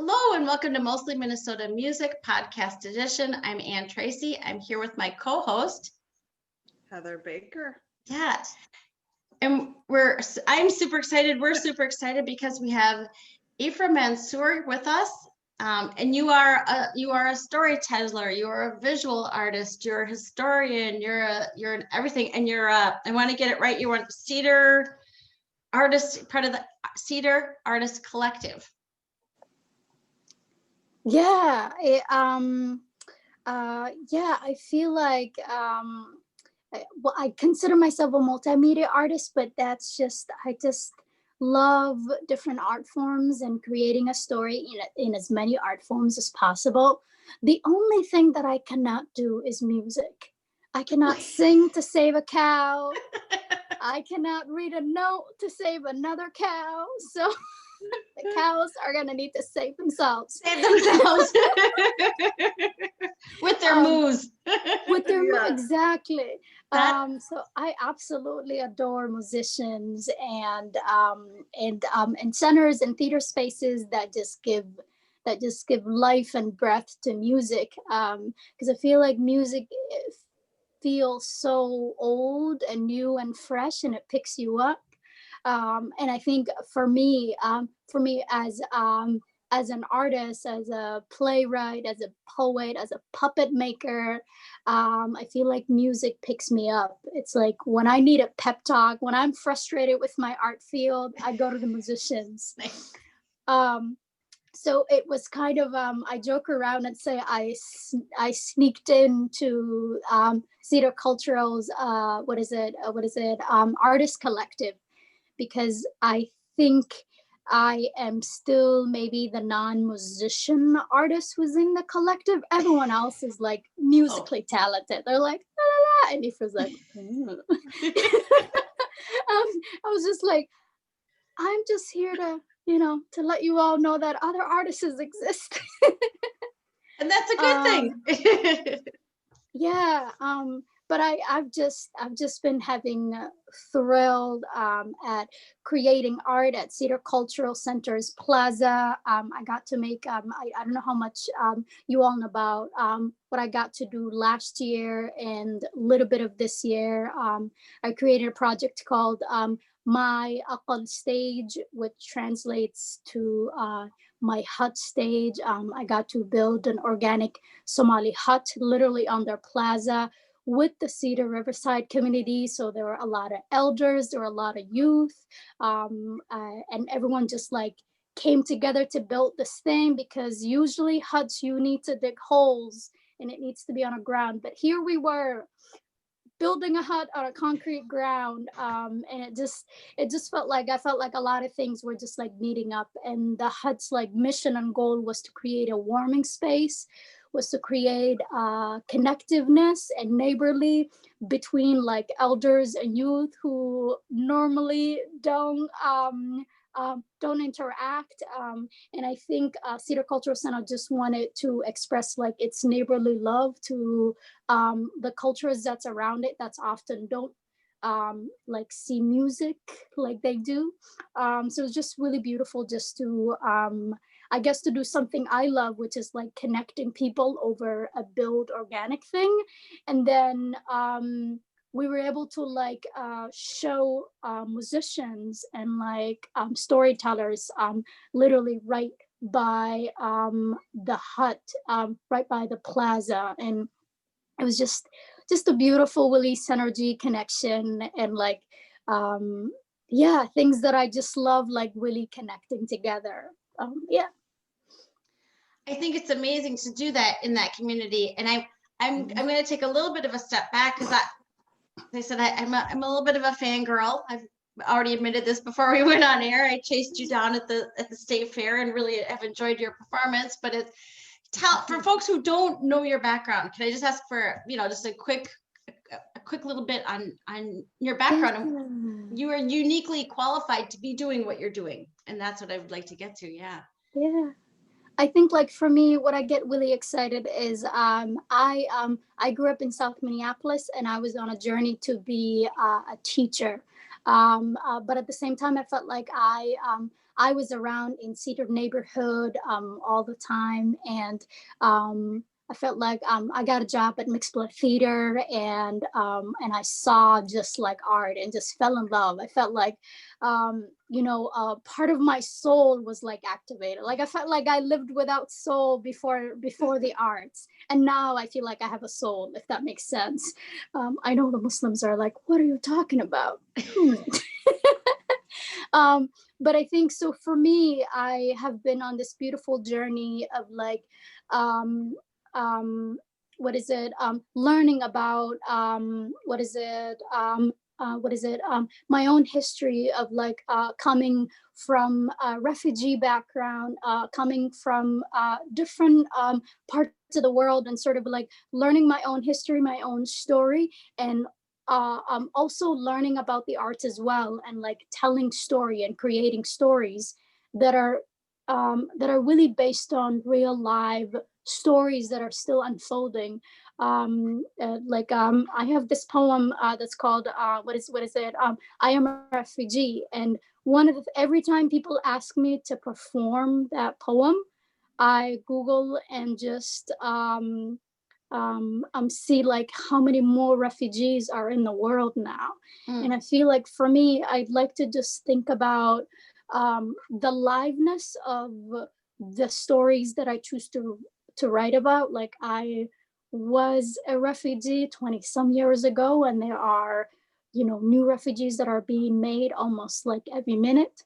Hello and welcome to Mostly Minnesota Music Podcast Edition. I'm Ann Tracy. I'm here with my co-host, Heather Baker. Yeah. And I'm super excited. We're super excited because we have Ifrah Mansour with us. And you are a storyteller, you're a visual artist, you're a historian, you're an everything, and I want to get it right, you are Cedar artist, part of the Cedar Artist Collective. Yeah, I feel like I consider myself a multimedia artist, but I just love different art forms and creating a story in as many art forms as possible. The only thing that I cannot do is music. I cannot sing to save a cow. I cannot read a note to save another cow. So the cows are gonna need to save themselves. Save themselves with their moves. With their exactly. So I absolutely adore musicians and centers and theater spaces that just give life and breath to music. Because I feel like music feels so old and new and fresh, and it picks you up. And I think for me as an artist, as a playwright, as a poet, as a puppet maker, I feel like music picks me up. It's like when I need a pep talk, when I'm frustrated with my art field, I go to the musicians. So it was kind of, I joke around and say I sneaked into Cedar Cultural's, Artist Collective, because I think I am still maybe the non-musician artist who's in the collective. Everyone else is like musically talented. They're like, la, la, la. And Ifrah's like, I was just like, I'm just here to let you all know that other artists exist. And that's a good thing. Yeah. But I've just been having thrilled at creating art at Cedar Cultural Center's Plaza. I got to make, I don't know how much you all know about what I got to do last year and a little bit of this year. I created a project called My Akal Stage, which translates to my hut stage. I got to build an organic Somali hut literally on their plaza with the Cedar Riverside community. So there were a lot of elders, there were a lot of youth, and everyone just like came together to build this thing, because usually huts, you need to dig holes and it needs to be on a ground. But here we were building a hut on a concrete ground, and it just felt like a lot of things were just like meeting up. And the hut's like mission and goal was to create a warming space, was to create connectiveness and neighborly between like elders and youth who normally don't interact. And I think Cedar Cultural Center just wanted to express like its neighborly love to the cultures that's around it, that's often don't like see music like they do. So it's just really beautiful just to I guess to do something I love, which is like connecting people over a build organic thing. And then we were able to like show musicians and like storytellers literally right by the hut, right by the plaza. And it was just a beautiful really synergy connection, and like things that I just love, like really connecting together. I think it's amazing to do that in that community. And I'm going to take a little bit of a step back, because I said I'm a little bit of a fangirl. I've already admitted this before we went on air. I chased you down at the state fair and really have enjoyed your performance. But for folks who don't know your background, can I just ask for just a quick little bit on your background? You are uniquely qualified to be doing what you're doing, and that's what I would like to get to. Yeah. I think like for me, what I get really excited is I grew up in South Minneapolis, and I was on a journey to be a teacher. But at the same time, I felt like I I was around in Cedar neighborhood all the time, and I felt like I got a job at Mixed Blood Theater, and I saw just like art and just fell in love. I felt like part of my soul was like activated. Like I felt like I lived without soul before the arts, and now I feel like I have a soul, if that makes sense. I know the Muslims are like, what are you talking about? But I think so for me, I have been on this beautiful journey of like what is it, learning about my own history of like coming from a refugee background, coming from different parts of the world, and sort of like learning my own history, my own story, and also learning about the arts as well, and like telling story and creating stories that are really based on real live stories that are still unfolding. I have this poem that's called what is it? I am a refugee, and every time people ask me to perform that poem, I Google and just see like how many more refugees are in the world now. And I feel like for me, I'd like to just think about the liveness of the stories that I choose to write about. Like I was a refugee 20 some years ago, and there are new refugees that are being made almost like every minute.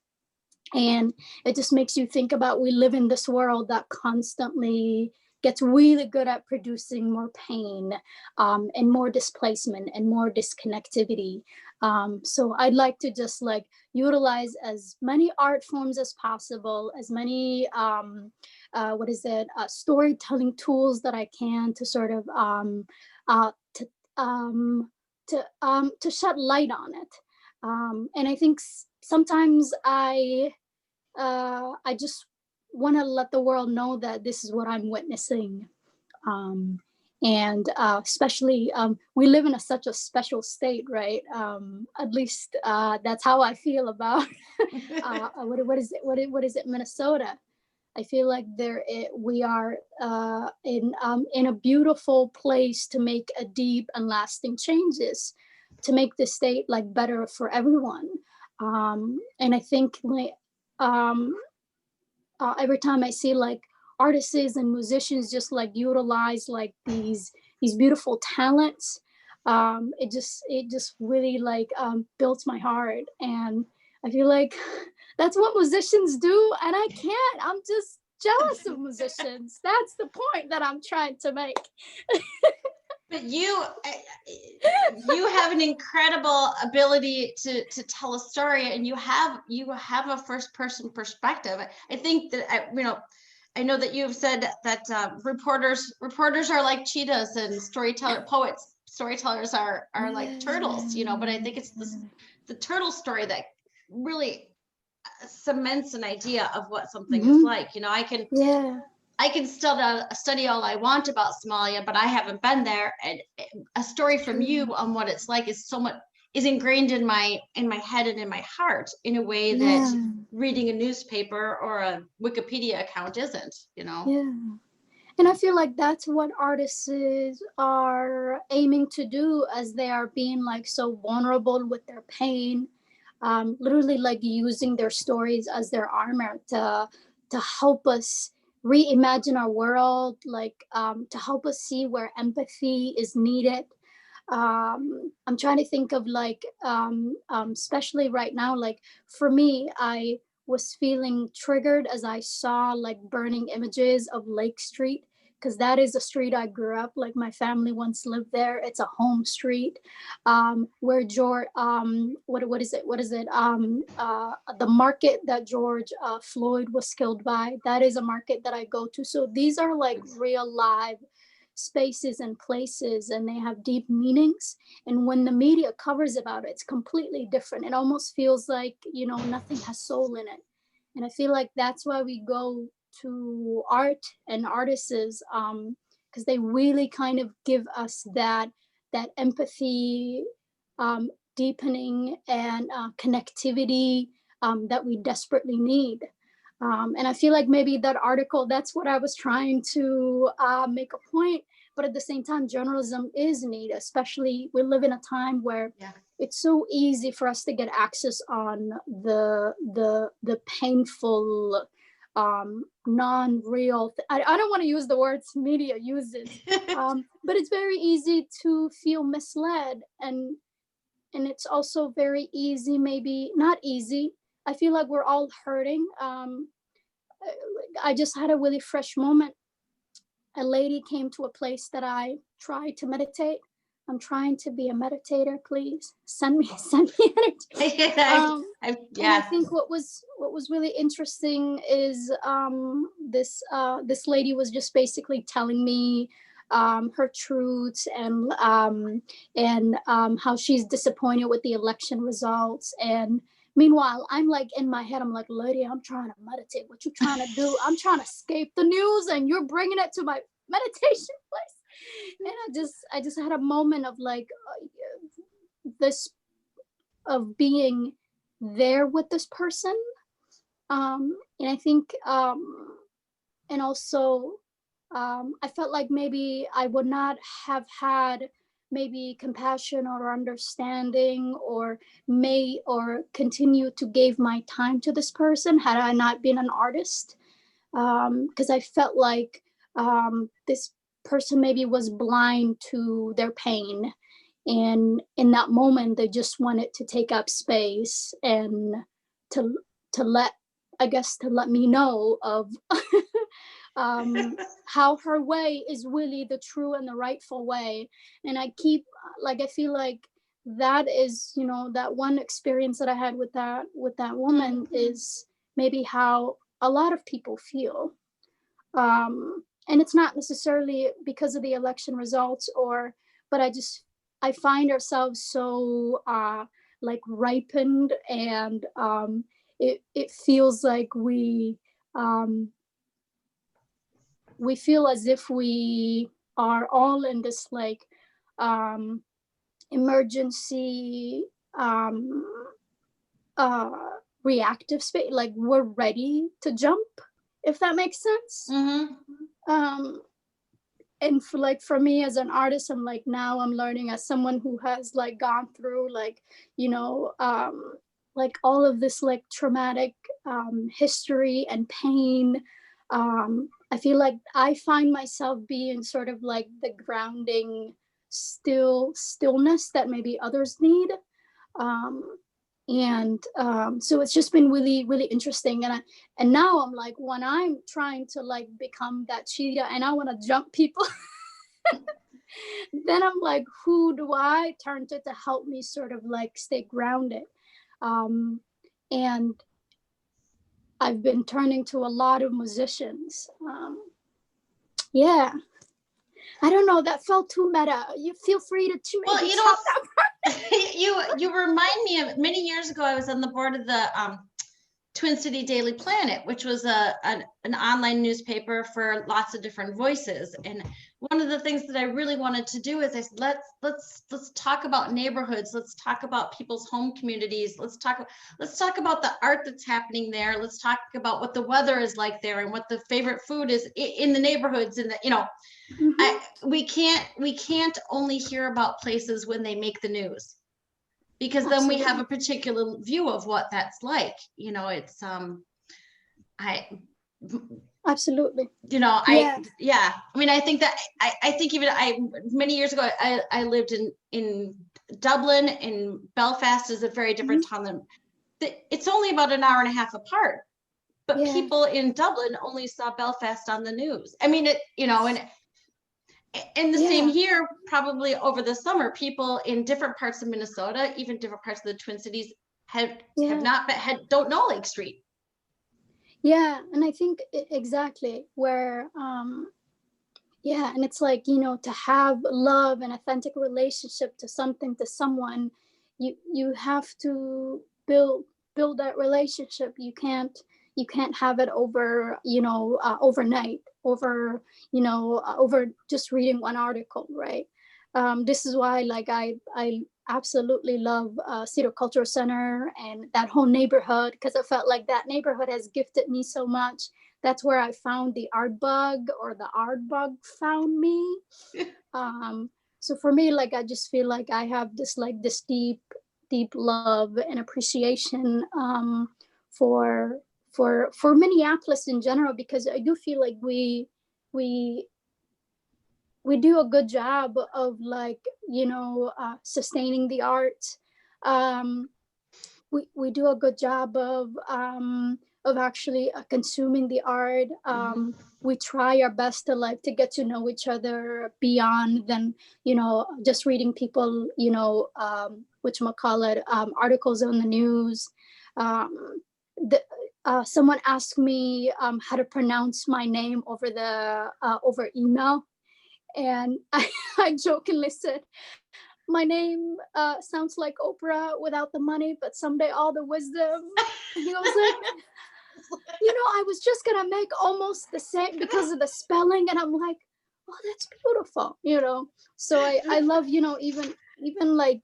And it just makes you think about, we live in this world that constantly gets really good at producing more pain, and more displacement and more disconnectivity. So I'd like to just like utilize as many art forms as possible, as many storytelling tools that I can to sort of to shed light on it. And I think sometimes I just want to let the world know that this is what I'm witnessing. And especially, we live in such a special state, right? At least that's how I feel about what is it, Minnesota. I feel like we are in a beautiful place to make a deep and lasting changes, to make the state like better for everyone. And I think like every time I see like artists and musicians just like utilize like these beautiful talents, it just really like builds my heart. And I feel like that's what musicians do, and I can't. I'm just jealous of musicians. That's the point that I'm trying to make. But you have an incredible ability to tell a story, and you have a first person perspective. I think that I know that you've said that reporters are like cheetahs, and storytellers are like turtles, but I think it's the turtle story that really cements an idea of what something is like. I can still study all I want about Somalia, but I haven't been there. And a story from you on what it's like is ingrained in my head and in my heart in a way that reading a newspaper or a Wikipedia account isn't. Yeah. And I feel like that's what artists are aiming to do, as they are being like so vulnerable with their pain, literally like using their stories as their armor to help us reimagine our world, like to help us see where empathy is needed. I'm trying to think of like, especially right now, like for me, I was feeling triggered as I saw like burning images of Lake Street, because that is a street I grew up. Like my family once lived there. It's a home street, where George, what is it? The market that George Floyd was killed by. That is a market that I go to. So these are like real live spaces and places, and they have deep meanings. And when the media covers about it, it's completely different. It almost feels like nothing has soul in it. And I feel like that's why we go to art and artists, because they really kind of give us that empathy, deepening, and connectivity, that we desperately need. And I feel like maybe that article, that's what I was trying to make a point. But at the same time, journalism is needed, especially we live in a time where it's so easy for us to get access on the painful, non-real. I don't want to use the words media uses, but it's very easy to feel misled, and it's also very easy, maybe not easy. I feel like we're all hurting. I just had a really fresh moment. A lady came to a place that I try to meditate. I'm trying to be a meditator. Please send me energy. And I think what was really interesting is this lady was just basically telling me her truths, and how she's disappointed with the election results. And meanwhile, I'm like in my head, I'm like, lady, I'm trying to meditate. What you trying to do? I'm trying to escape the news, and you're bringing it to my meditation place. And I just had a moment of like this, of being there with this person. And I think, and also, I felt like maybe I would not have had maybe compassion or understanding, or continue to give my time to this person had I not been an artist. Because I felt like this person maybe was blind to their pain, and in that moment they just wanted to take up space and to let, I guess, to let me know of how her way is really the true and the rightful way. And I feel like that is, that one experience that I had with that woman is maybe how a lot of people feel. And it's not necessarily because of the election results, but I find ourselves so like ripened, and it feels like we feel as if we are all in this like emergency reactive space, like we're ready to jump, if that makes sense. And for me as an artist, I'm like, now I'm learning, as someone who has like gone through like like all of this like traumatic history and pain. I feel like I find myself being sort of like the grounding stillness that maybe others need. So it's just been really, really interesting. And now I'm like, when I'm trying to like become that cheetah and I want to jump people, then I'm like, who do I turn to help me sort of like stay grounded? And I've been turning to a lot of musicians. Yeah. I don't know, that felt too meta. You feel free to choose. Well, you remind me of many years ago, I was on the board of the Twin City Daily Planet, which was an online newspaper for lots of different voices. And one of the things that I really wanted to do is I said, let's talk about neighborhoods. Let's talk about people's home communities. Let's talk about the art that's happening there. Let's talk about what the weather is like there and what the favorite food is in the neighborhoods. And we can't only hear about places when they make the news, because then we have a particular view of what that's like. It's absolutely. I mean, I think that I think even many years ago I lived in Dublin, and Belfast is a very different town than it's only about an hour and a half apart, but people in Dublin only saw Belfast on the news. I mean, and the same here, probably over the summer, people in different parts of Minnesota, even different parts of the Twin Cities, don't know Lake Street. Yeah, and I think exactly where, and it's like, to have love and authentic relationship to someone, you have to build that relationship. You can't have it over, overnight, over just reading one article, right? This is why, like, I absolutely love Cedar Cultural Center and that whole neighborhood, because I felt like that neighborhood has gifted me so much. That's where I found the art bug, or the art bug found me. So for me, like, I just feel like I have this deep love and appreciation for for Minneapolis in general, because I do feel like we we do a good job of, like, sustaining the arts. Um, we do a good job of actually consuming the art. We try our best to, like, to get to know each other beyond than, just reading people, whatchamacallit, articles on the news. Um, Someone asked me how to pronounce my name over email, and I jokingly said, my name sounds like Oprah without the money, but someday all the wisdom. And he was like, I was just gonna make almost the same because of the spelling, and I'm like, oh, that's beautiful. So I love, even like,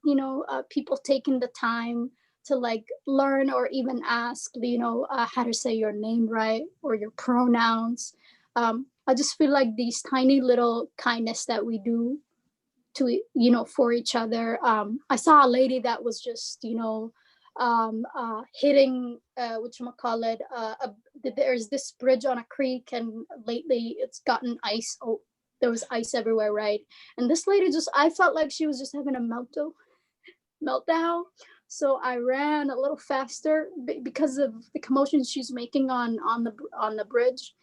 people taking the time to, like, learn or even ask, how to say your name right, or your pronouns. I just feel like these tiny little kindness that we do to, for each other. I saw a lady that was just, hitting, whatchamacallit, there's this bridge on a creek, and lately it's gotten ice. Oh, there was ice everywhere, right? And this lady I felt like she was just having a meltdown. So I ran a little faster because of the commotion she's making on the bridge.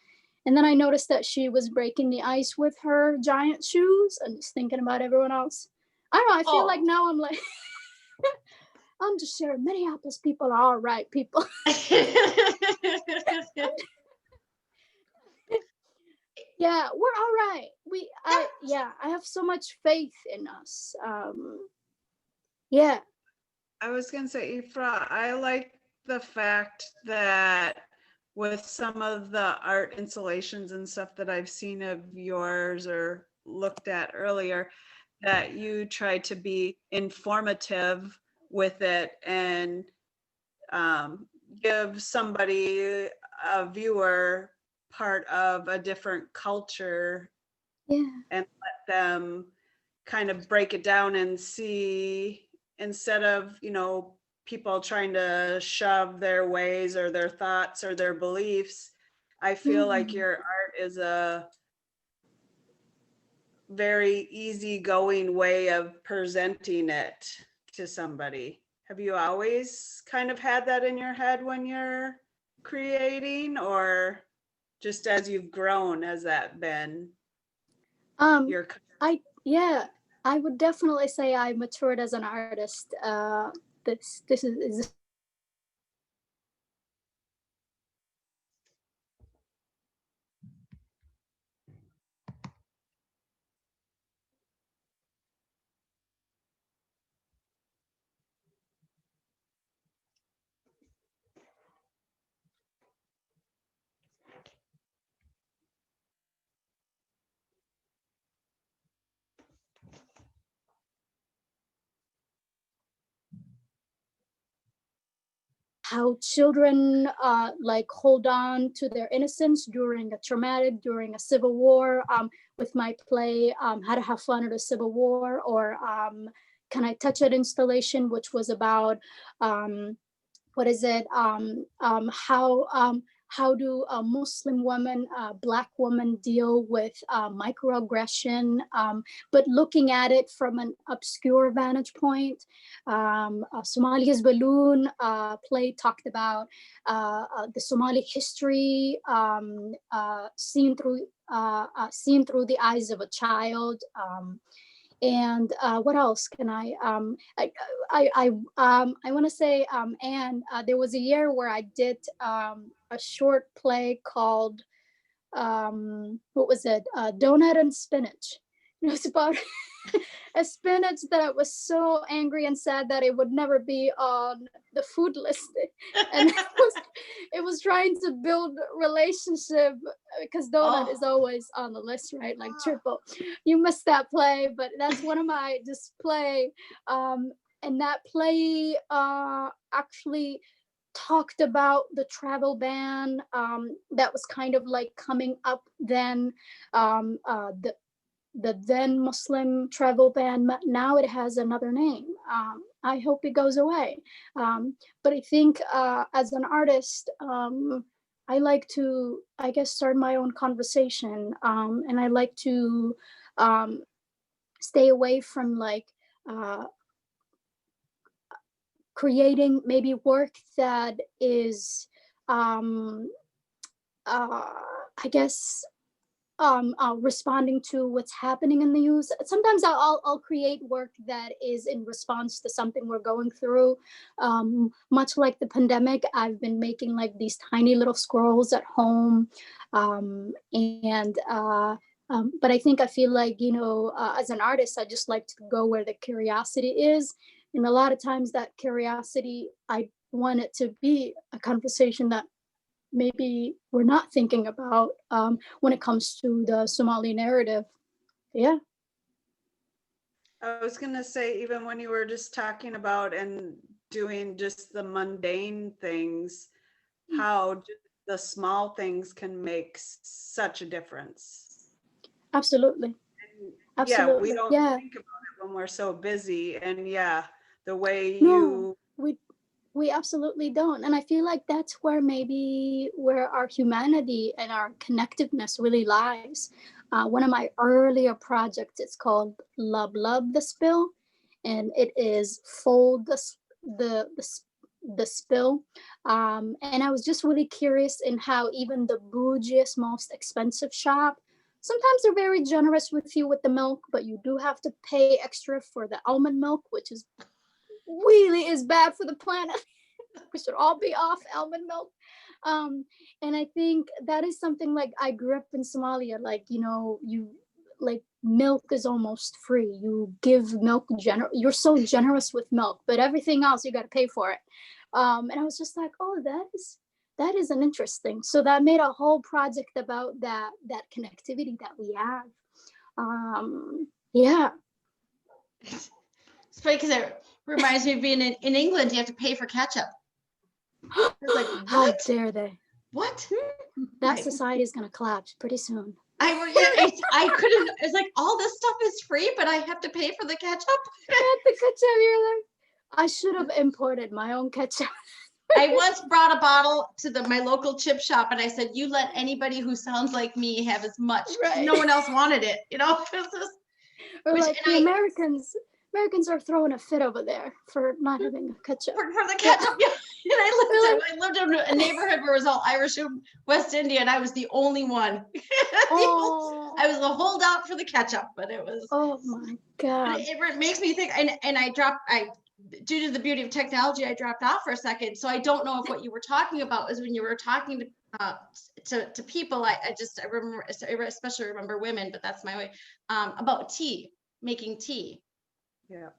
And then I noticed that she was breaking the ice with her giant shoes, and just thinking about everyone else. I don't know. I feel like now I'm like, I'm just sharing. Minneapolis people are all right people. Yeah, we're all right. I have so much faith in us. Yeah. I was going to say, Ifrah, I like the fact that with some of the art installations and stuff that I've seen of yours or looked at earlier, that you try to be informative with it and give somebody, a viewer, part of a different culture. Yeah. And let them kind of break it down and see, instead of, people trying to shove their ways or their thoughts or their beliefs. I feel like your art is a very easygoing way of presenting it to somebody. Have you always kind of had that in your head when you're creating, or just as you've grown, has that been your? I would definitely say I matured as an artist. This is how children like hold on to their innocence during a civil war. With my play, How to Have Fun at a Civil War, or Can I Touch It installation, which was about what is it? How do Muslim women, Black women deal with microaggression, but looking at it from an obscure vantage point. Somalia's Balloon play talked about the Somali history seen through the eyes of a child. And what else can I want to say, and there was a year where I did a short play called what was it, Donut and Spinach. It was about a spinach that was so angry and sad that it would never be on the food list, and it was trying to build relationship, because donut is always on the list, right? Like triple. You missed that play, but that's one of my display. and that play actually talked about the travel ban that was kind of like coming up then, the then Muslim travel ban, but now it has another name. I hope it goes away. But I think as an artist, I like to, I guess, start my own conversation. And I like to stay away from like creating maybe work that is, I guess, responding to what's happening in the news. Sometimes I'll create work that is in response to something we're going through. Much like the pandemic, I've been making like these tiny little scrolls at home. But I think I feel like, as an artist, I just like to go where the curiosity is. And a lot of times that curiosity, I want it to be a conversation that maybe we're not thinking about when it comes to the Somali narrative. Yeah. I was gonna say, even when you were just talking about and doing just the mundane things, how just the small things can make such a difference. Absolutely. And Absolutely. yeah, we don't Yeah. think about it when we're so busy. And yeah, the way No, we absolutely don't. And I feel like that's where maybe where our humanity and our connectiveness really lies. One of my earlier projects, it's called Love Love the Spill, and it is fold the spill. And I was just really curious in how even the bougiest, most expensive shop, sometimes they're very generous with you with the milk, but you do have to pay extra for the almond milk, which is really is bad for the planet. We should all be off almond milk. And I think that is something like I grew up in Somalia, like, you like milk is almost free. You give milk, you're so generous with milk, but everything else you got to pay for it. And I was just like, oh, that is an interesting. So that made a whole project about that connectivity that we have. Yeah. It's funny because it reminds me of being in England. You have to pay for ketchup. I was like, How what? dare they? What? That society is going to collapse pretty soon. I couldn't. It's like all this stuff is free, but I have to pay for the ketchup. The ketchup, you're like, I should have imported my own ketchup. I once brought a bottle to my local chip shop, and I said, "You let anybody who sounds like me have as much. Right. No one else wanted it, Or Which- like and the Americans are throwing a fit over there for not having a ketchup. for the ketchup." Yeah. And I lived in a neighborhood where it was all Irish and West Indian. And I was the only one. Oh, I was the holdout for the ketchup, but it was. oh my But God. it makes me think, and due to the beauty of technology, I dropped off for a second. So I don't know if what you were talking about was when you were talking to people. I remember, I especially remember women, but that's my way, about making tea. Yeah.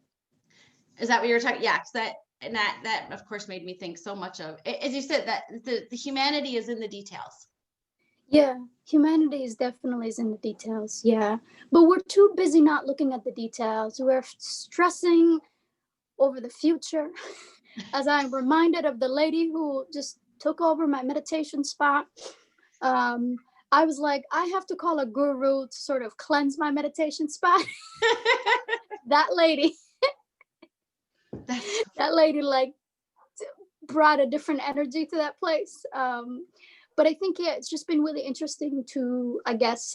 Is that what you were talking? Yeah, that of course made me think so much of, as you said, that the humanity is in the details. Yeah, humanity is definitely in the details. Yeah, but we're too busy not looking at the details. We're stressing over the future. As I'm reminded of the lady who just took over my meditation spot. I was like, I have to call a guru to sort of cleanse my meditation spot. That lady like brought a different energy to that place. But I think, yeah, it's just been really interesting to, I guess,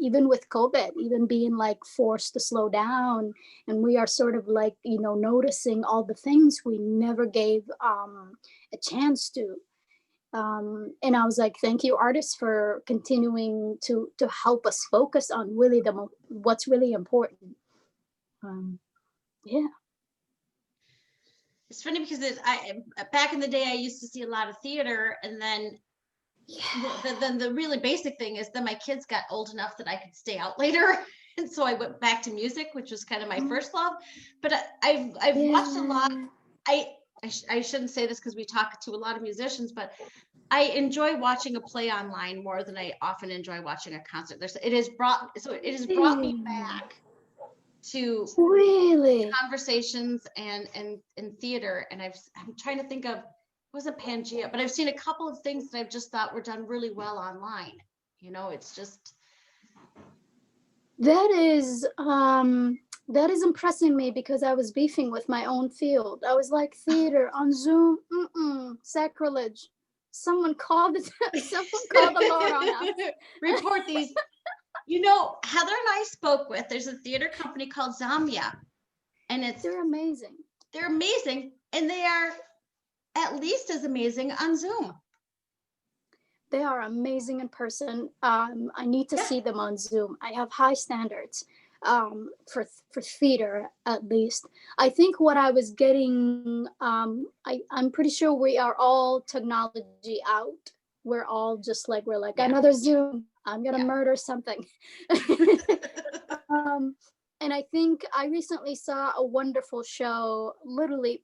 even with COVID, even being like forced to slow down, and we are sort of like, noticing all the things we never gave a chance to. And I was like, thank you, artists, for continuing to help us focus on really what's really important. Yeah. It's funny because back in the day I used to see a lot of theater, and then then the really basic thing is then my kids got old enough that I could stay out later, and so I went back to music, which was kind of my first love. But I've watched a lot. I shouldn't say this because we talk to a lot of musicians, but I enjoy watching a play online more than I often enjoy watching a concert. It has brought me back to Really? conversations and theater. And I'm trying to think of, it wasn't Pangea, but I've seen a couple of things that I've just thought were done really well online. You know, it's just, That is impressing me because I was beefing with my own field. I was like, theater on Zoom, sacrilege. Someone called someone called the Lord on us. report these. You know, Heather and I spoke with, there's a theater company called Zamia, and They're amazing. they're amazing, and they are at least as amazing on Zoom. They are amazing in person. I need to Yeah. see them on Zoom. I have high standards for theater, at least. I think what I was getting, I'm pretty sure we are all technology out. We're all just like, we're like, Yeah. another Zoom. I'm going to Yeah. murder something. And I think I recently saw a wonderful show, literally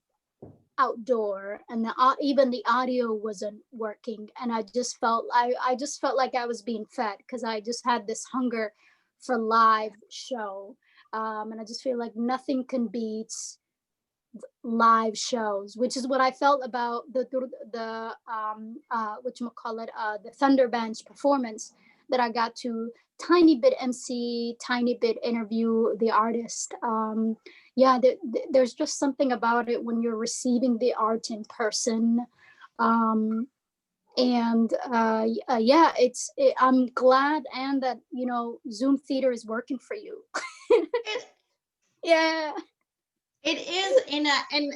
outdoor, and even the audio wasn't working, and I just felt like I was being fed because I just had this hunger for live show, and I just feel like nothing can beat live shows, which is what I felt about the whatchamacallit, the Thunder Band's performance, that I got to tiny bit MC, tiny bit interview the artist. Yeah, there's just something about it when you're receiving the art in person. And yeah, I'm glad, and that, Zoom theater is working for you. It, Yeah. it is and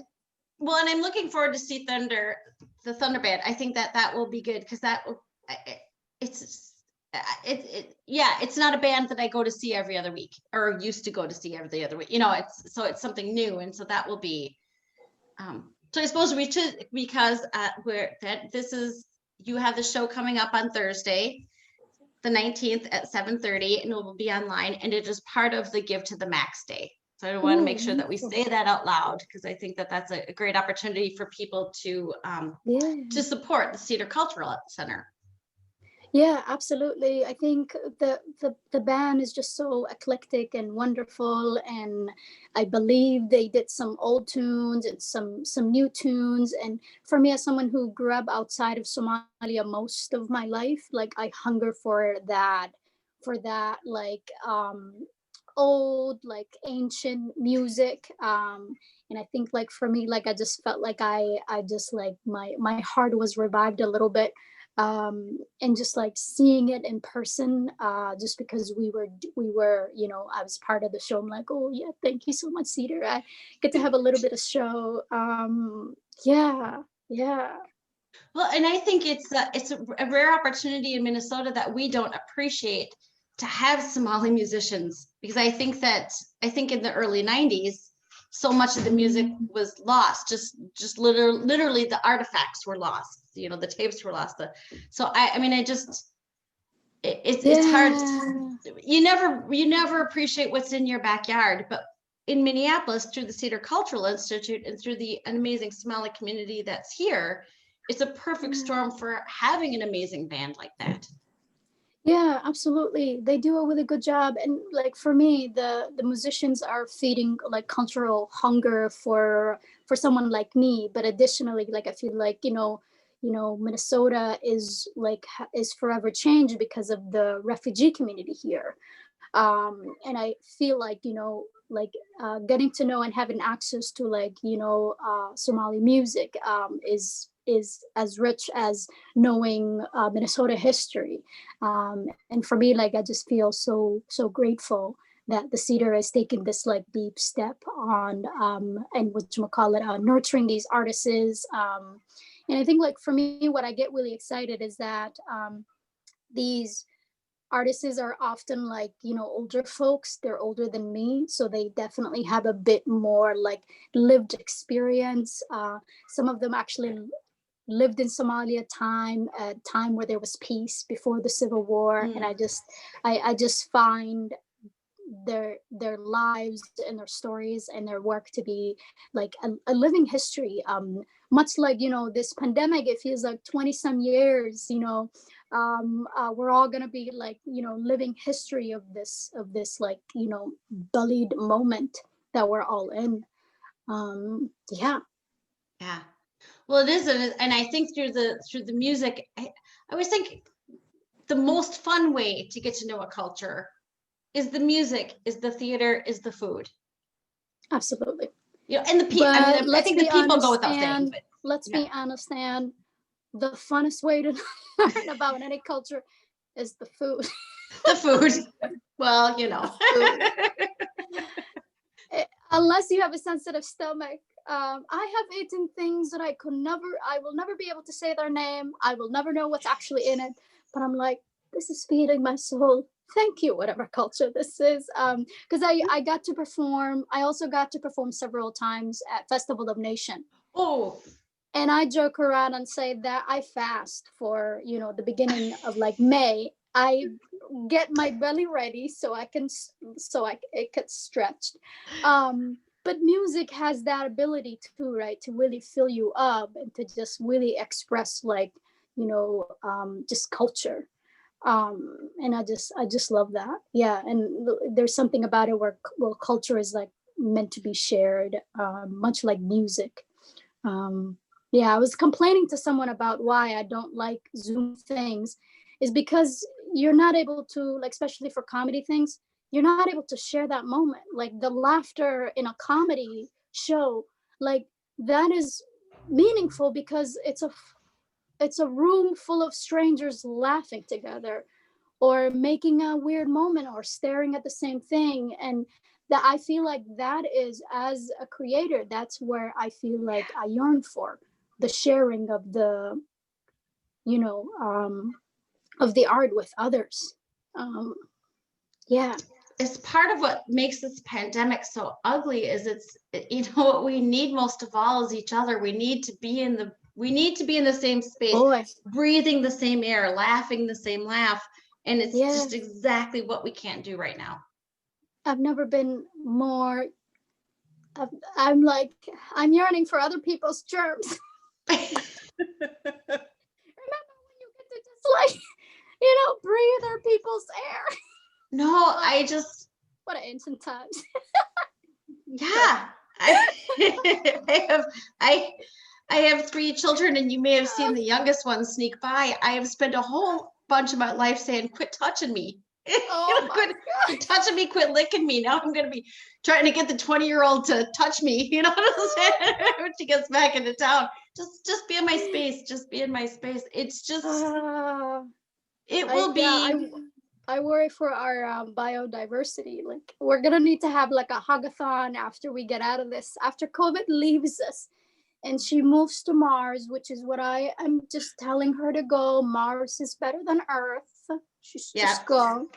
well, and I'm looking forward to see the Thunder Band. I think that will be good, because it's yeah, it's not a band that I go to see every other week, or used to go to see every other week. You know, it's something new, and so that will be. So I suppose we should, because you have the show coming up on Thursday, the 19th at 7:30, and it will be online, and it is part of the Give to the Max Day. So I want to make sure that we say that out loud, because I think that that's a great opportunity for people to support the Cedar Cultural Center. Yeah, absolutely. I think the band is just so eclectic and wonderful, and I believe they did some old tunes and some new tunes. And for me, as someone who grew up outside of Somalia most of my life, like, I hunger for that, like, old, like, ancient music. And I think, like, for me, like, I just felt like I just, like, my heart was revived a little bit, and just like seeing it in person, just because we were, I was part of the show. I'm like, oh yeah, thank you so much, Cedar. I get to have a little bit of show. Yeah. Well, and I think it's a rare opportunity in Minnesota that we don't appreciate, to have Somali musicians, because I think in the early 90s, so much of the music was lost. Just literally the artifacts were lost. You know, the tapes were lost. So I mean, it's hard. You never appreciate what's in your backyard, but in Minneapolis, through the Cedar Cultural Institute and through the amazing Somali community that's here, it's a perfect storm for having an amazing band like that. Yeah, absolutely. They do a really good job. And like, for me, the musicians are feeding, like, cultural hunger for someone like me. But additionally, like, I feel like, Minnesota is forever changed because of the refugee community here. And I feel like, getting to know and having access to, like, Somali music, is as rich as knowing Minnesota history. And for me, like, I just feel so grateful that the Cedar has taken this, like, deep step on, and nurturing these artists. And I think, like, for me, what I get really excited is that these artists are often, like, older folks. They're older than me, so they definitely have a bit more, like, lived experience. Some of them actually lived in Somalia, a time where there was peace before the Civil War. And I just find their lives and their stories and their work to be like a living history. Much like, this pandemic, it feels like 20 some years, We're all gonna be like, living history of this like, bullied moment that we're all in. Yeah. Yeah. Well, it is, and I think through the music, I always think the most fun way to get to know a culture is the music, is the theater, is the food. Absolutely. And the people. I mean, I think the people go without saying. But let's be honest, and the funnest way to learn about any culture is the food. The food. Well, Unless you have a sensitive stomach. I have eaten things that I will never be able to say their name. I will never know what's actually in it. But I'm like, this is feeding my soul. Thank you, whatever culture this is. Because I got to perform. I also got to perform several times at Festival of Nation. Oh. And I joke around and say that I fast for, the beginning of like May. I get my belly ready so it gets stretched. But music has that ability too, right? To really fill you up and to just really express like, just culture. And I just love that. Yeah. And there's something about it where culture is like meant to be shared, much like music. Yeah, I was complaining to someone about why I don't like Zoom things is because you're not able to, like, especially for comedy things, you're not able to share that moment. Like the laughter in a comedy show, like that is meaningful because it's a room full of strangers laughing together or making a weird moment or staring at the same thing. And that I feel like that is, as a creator, that's where I feel like I yearn for the sharing of the, of the art with others. Yeah. It's part of what makes this pandemic so ugly is what we need most of all is each other. We need to be in the same space, breathing the same air, laughing the same laugh. And it's just exactly what we can't do right now. I've never been more, I'm yearning for other people's germs. Remember when you get to just like, breathe other people's air? No, what an ancient times. Yeah. I have 3 children, and you may have seen the youngest one sneak by. I have spent a whole bunch of my life saying, quit touching me. Quit touching me, quit licking me. Now I'm going to be trying to get the 20-year-old to touch me, what I'm saying? When she gets back into town. Just be in my space. Just be in my space. It's just, it will be. I worry for our biodiversity. Like we're going to need to have like a hugathon after we get out of this, after COVID leaves us. And she moves to Mars, which is what I am just telling her to go. Mars is better than Earth. She's just go.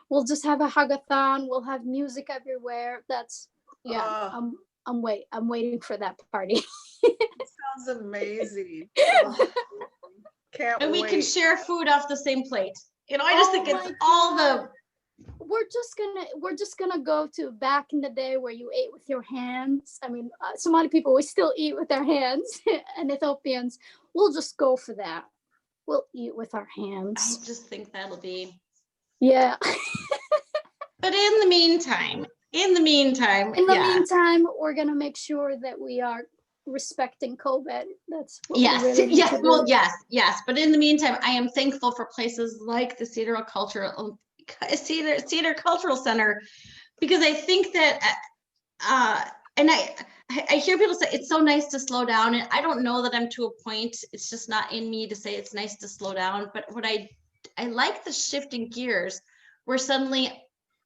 We'll just have a hugathon. We'll have music everywhere. That's I'm waiting for that party. Sounds amazing. Can't and wait. We can share food off the same plate. I just think it's all the. We're just gonna go to back in the day where you ate with your hands. I mean, Somali people, we still eat with their hands, and Ethiopians, we'll just go for that. We'll eat with our hands. I just think that'll be. Yeah. But in the meantime, we're gonna make sure that we are respecting COVID. That's what yes, we really yes, well, yes. But in the meantime, I am thankful for places like the Cedar Cultural Center, because I think that, and I hear people say it's so nice to slow down, and I don't know that I'm to a point. It's just not in me to say it's nice to slow down. But what I like the shifting gears, where suddenly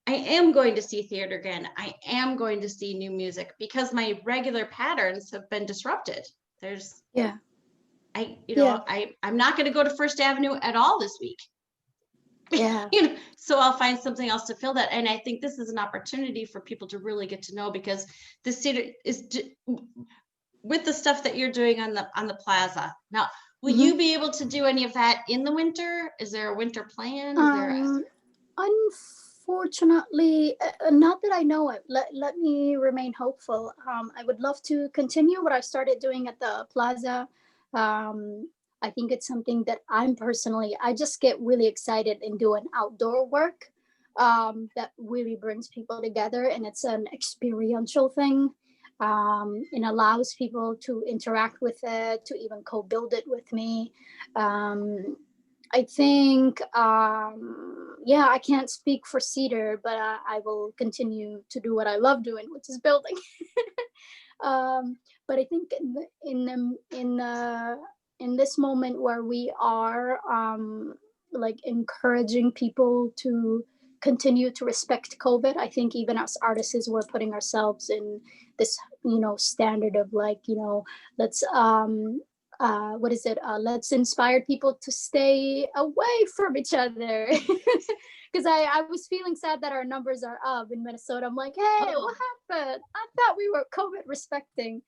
I am going to see theater again. I am going to see new music because my regular patterns have been disrupted. I'm not going to go to First Avenue at all this week. Yeah. So I'll find something else to fill that. And I think this is an opportunity for people to really get to know, because the theater is with the stuff that you're doing on the plaza. Now, will you be able to do any of that in the winter? Is there a winter plan? Unfortunately, not that I know of. Let me remain hopeful. I would love to continue what I started doing at the plaza. I think it's something that I just get really excited in doing outdoor work that really brings people together, and it's an experiential thing, and allows people to interact with it, to even co-build it with me. I think, yeah, I can't speak for Cedar, but I will continue to do what I love doing, which is building. But I think in this moment where we are like encouraging people to continue to respect COVID, I think even as artists, we're putting ourselves in this, standard of like, let's what is it? Let's inspire people to stay away from each other. Because I was feeling sad that our numbers are up in Minnesota. I'm like, hey, what happened? I thought we were COVID respecting.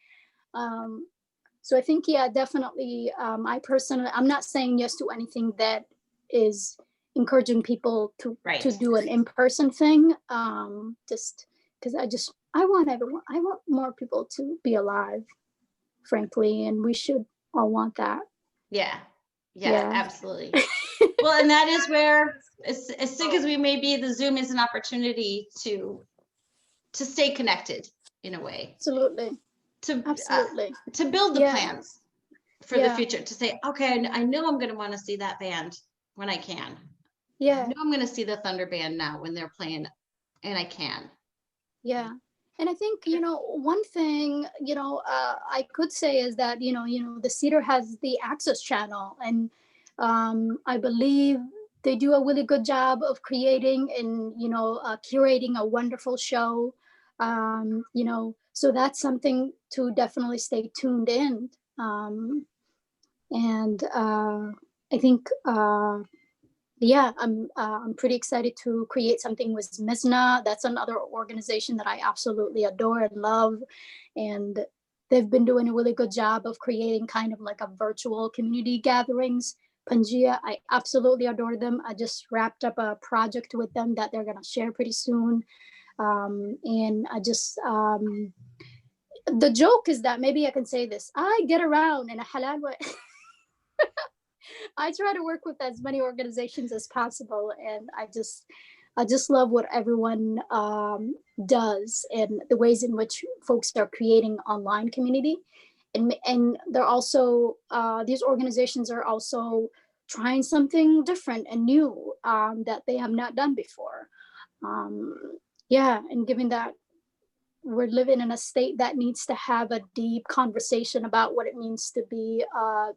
So I think, yeah, definitely. I'm not saying yes to anything that is encouraging people to do an in-person thing. Just because I want more people to be alive, frankly, and we should all want that. Yeah, absolutely. Well, and that is where, as sick as we may be, the Zoom is an opportunity to stay connected in a way. Absolutely. To build the plans for the future, to say, okay, I know I'm going to want to see that band when I can. Yeah. I know I'm going to see the Thunder Band now when they're playing, and I can. Yeah. And I think, one thing, I could say is that, the Cedar has the Access channel, and I believe they do a really good job of creating and, curating a wonderful show. So that's something to definitely stay tuned in. And I think, yeah, I'm pretty excited to create something with Mizna. That's another organization that I absolutely adore and love, and they've been doing a really good job of creating kind of like a virtual community gatherings. Pangea, I absolutely adore them. I just wrapped up a project with them that they're gonna share pretty soon, and I just the joke is that maybe I can say this: I get around in a halal way. I try to work with as many organizations as possible, and I just love what everyone does and the ways in which folks are creating online community, and they're also these organizations are also trying something different and new that they have not done before. Yeah, and given that we're living in a state that needs to have a deep conversation about what it means to be, a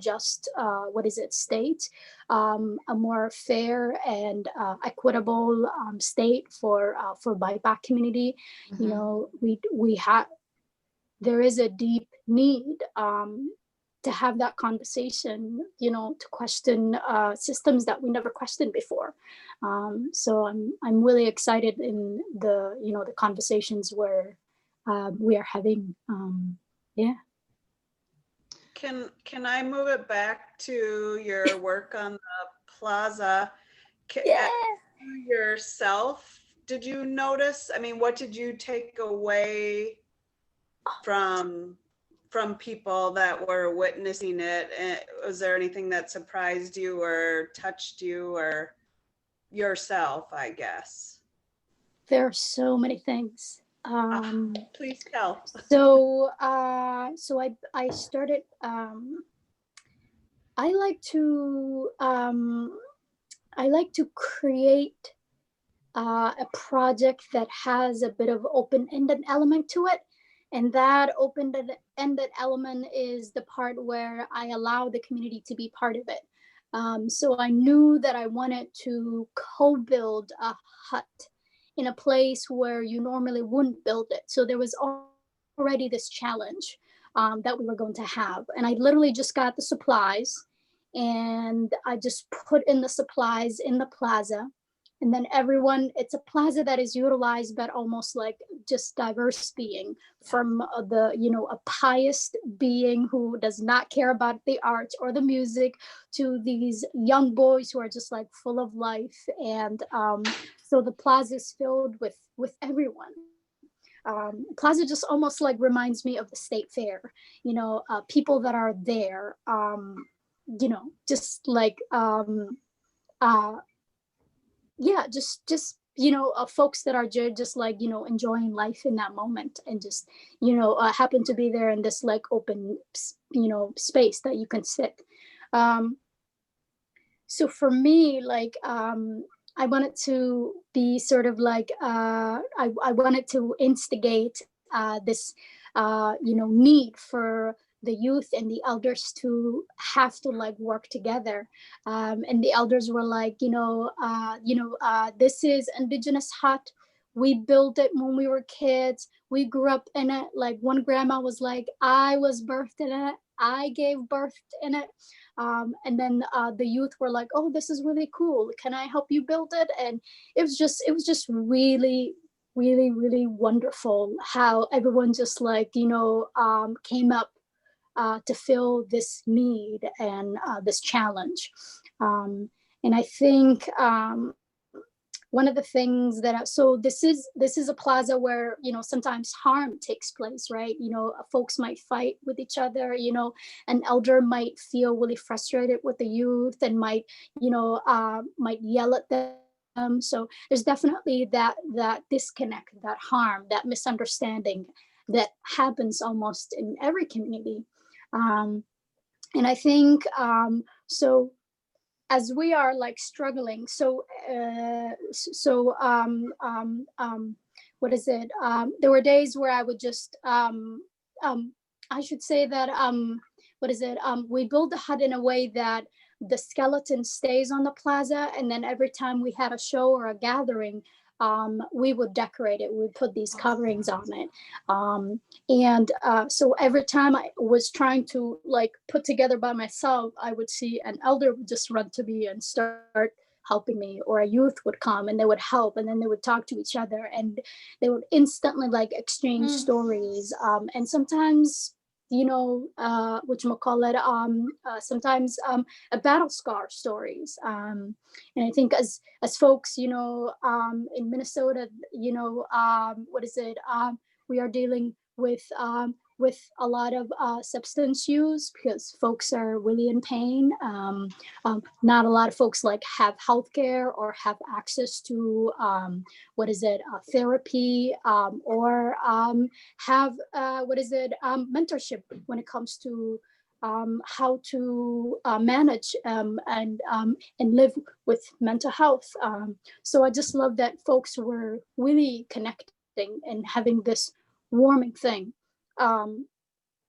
just, state, a more fair and equitable state for BIPOC community. Mm-hmm. There is a deep need to have that conversation, to question systems that we never questioned before. So I'm really excited in the conversations where we are having. Yeah. Can I move it back to your work on the plaza? Yeah. Yourself, did you notice? I mean, what did you take away from people that were witnessing it? And was there anything that surprised you or touched you or yourself, I guess? There are so many things. Please tell. So I started. I like to create a project that has a bit of open-ended element to it. And that open-ended element is the part where I allow the community to be part of it. So I knew that I wanted to co-build a hut in a place where you normally wouldn't build it. So there was already this challenge that we were going to have. And I literally just got the supplies, and I just put in the supplies in the plaza. And then it's a plaza that is utilized, but almost like just diverse being, from a pious being who does not care about the art or the music, to these young boys who are just like full of life. And so the plaza is filled with everyone. Plaza just almost like reminds me of the state fair, people that are there. just like uh yeah, just folks that are just like enjoying life in that moment, and just happen to be there in this like open space that you can sit. um so for me, like I wanted to be sort of like I wanted to instigate this need for the youth and the elders to have to like work together. And the elders were like, this is indigenous hut. We built it when we were kids. We grew up in it. Like one grandma was like, I was birthed in it. I gave birth in it. And then the youth were like, oh, this is really cool. Can I help you build it? And it was just really, really, really wonderful how everyone just like, came up to fill this need and this challenge. And I think one of the things that so this is a plaza where sometimes harm takes place, right? Folks might fight with each other. An elder might feel really frustrated with the youth and might yell at them. So there's definitely that disconnect, that harm, that misunderstanding that happens almost in every community. And I think so as we are like struggling, what is it, there were days where I would just I should say that what is it, we build the hut in a way that the skeleton stays on the plaza, and then every time we had a show or a gathering, we would decorate it. We would put these coverings on it. And so every time I was trying to like put together by myself, I would see an elder would just run to me and start helping me, or a youth would come and they would help, and then they would talk to each other, and they would instantly like exchange stories. And sometimes sometimes a battle scar stories. And I think as folks, in Minnesota, what is it? We are dealing with a lot of substance use because folks are really in pain. Not a lot of folks like have healthcare or have access to therapy, or have mentorship when it comes to how to manage and live with mental health. So I just love that folks were really connecting and having this warming thing,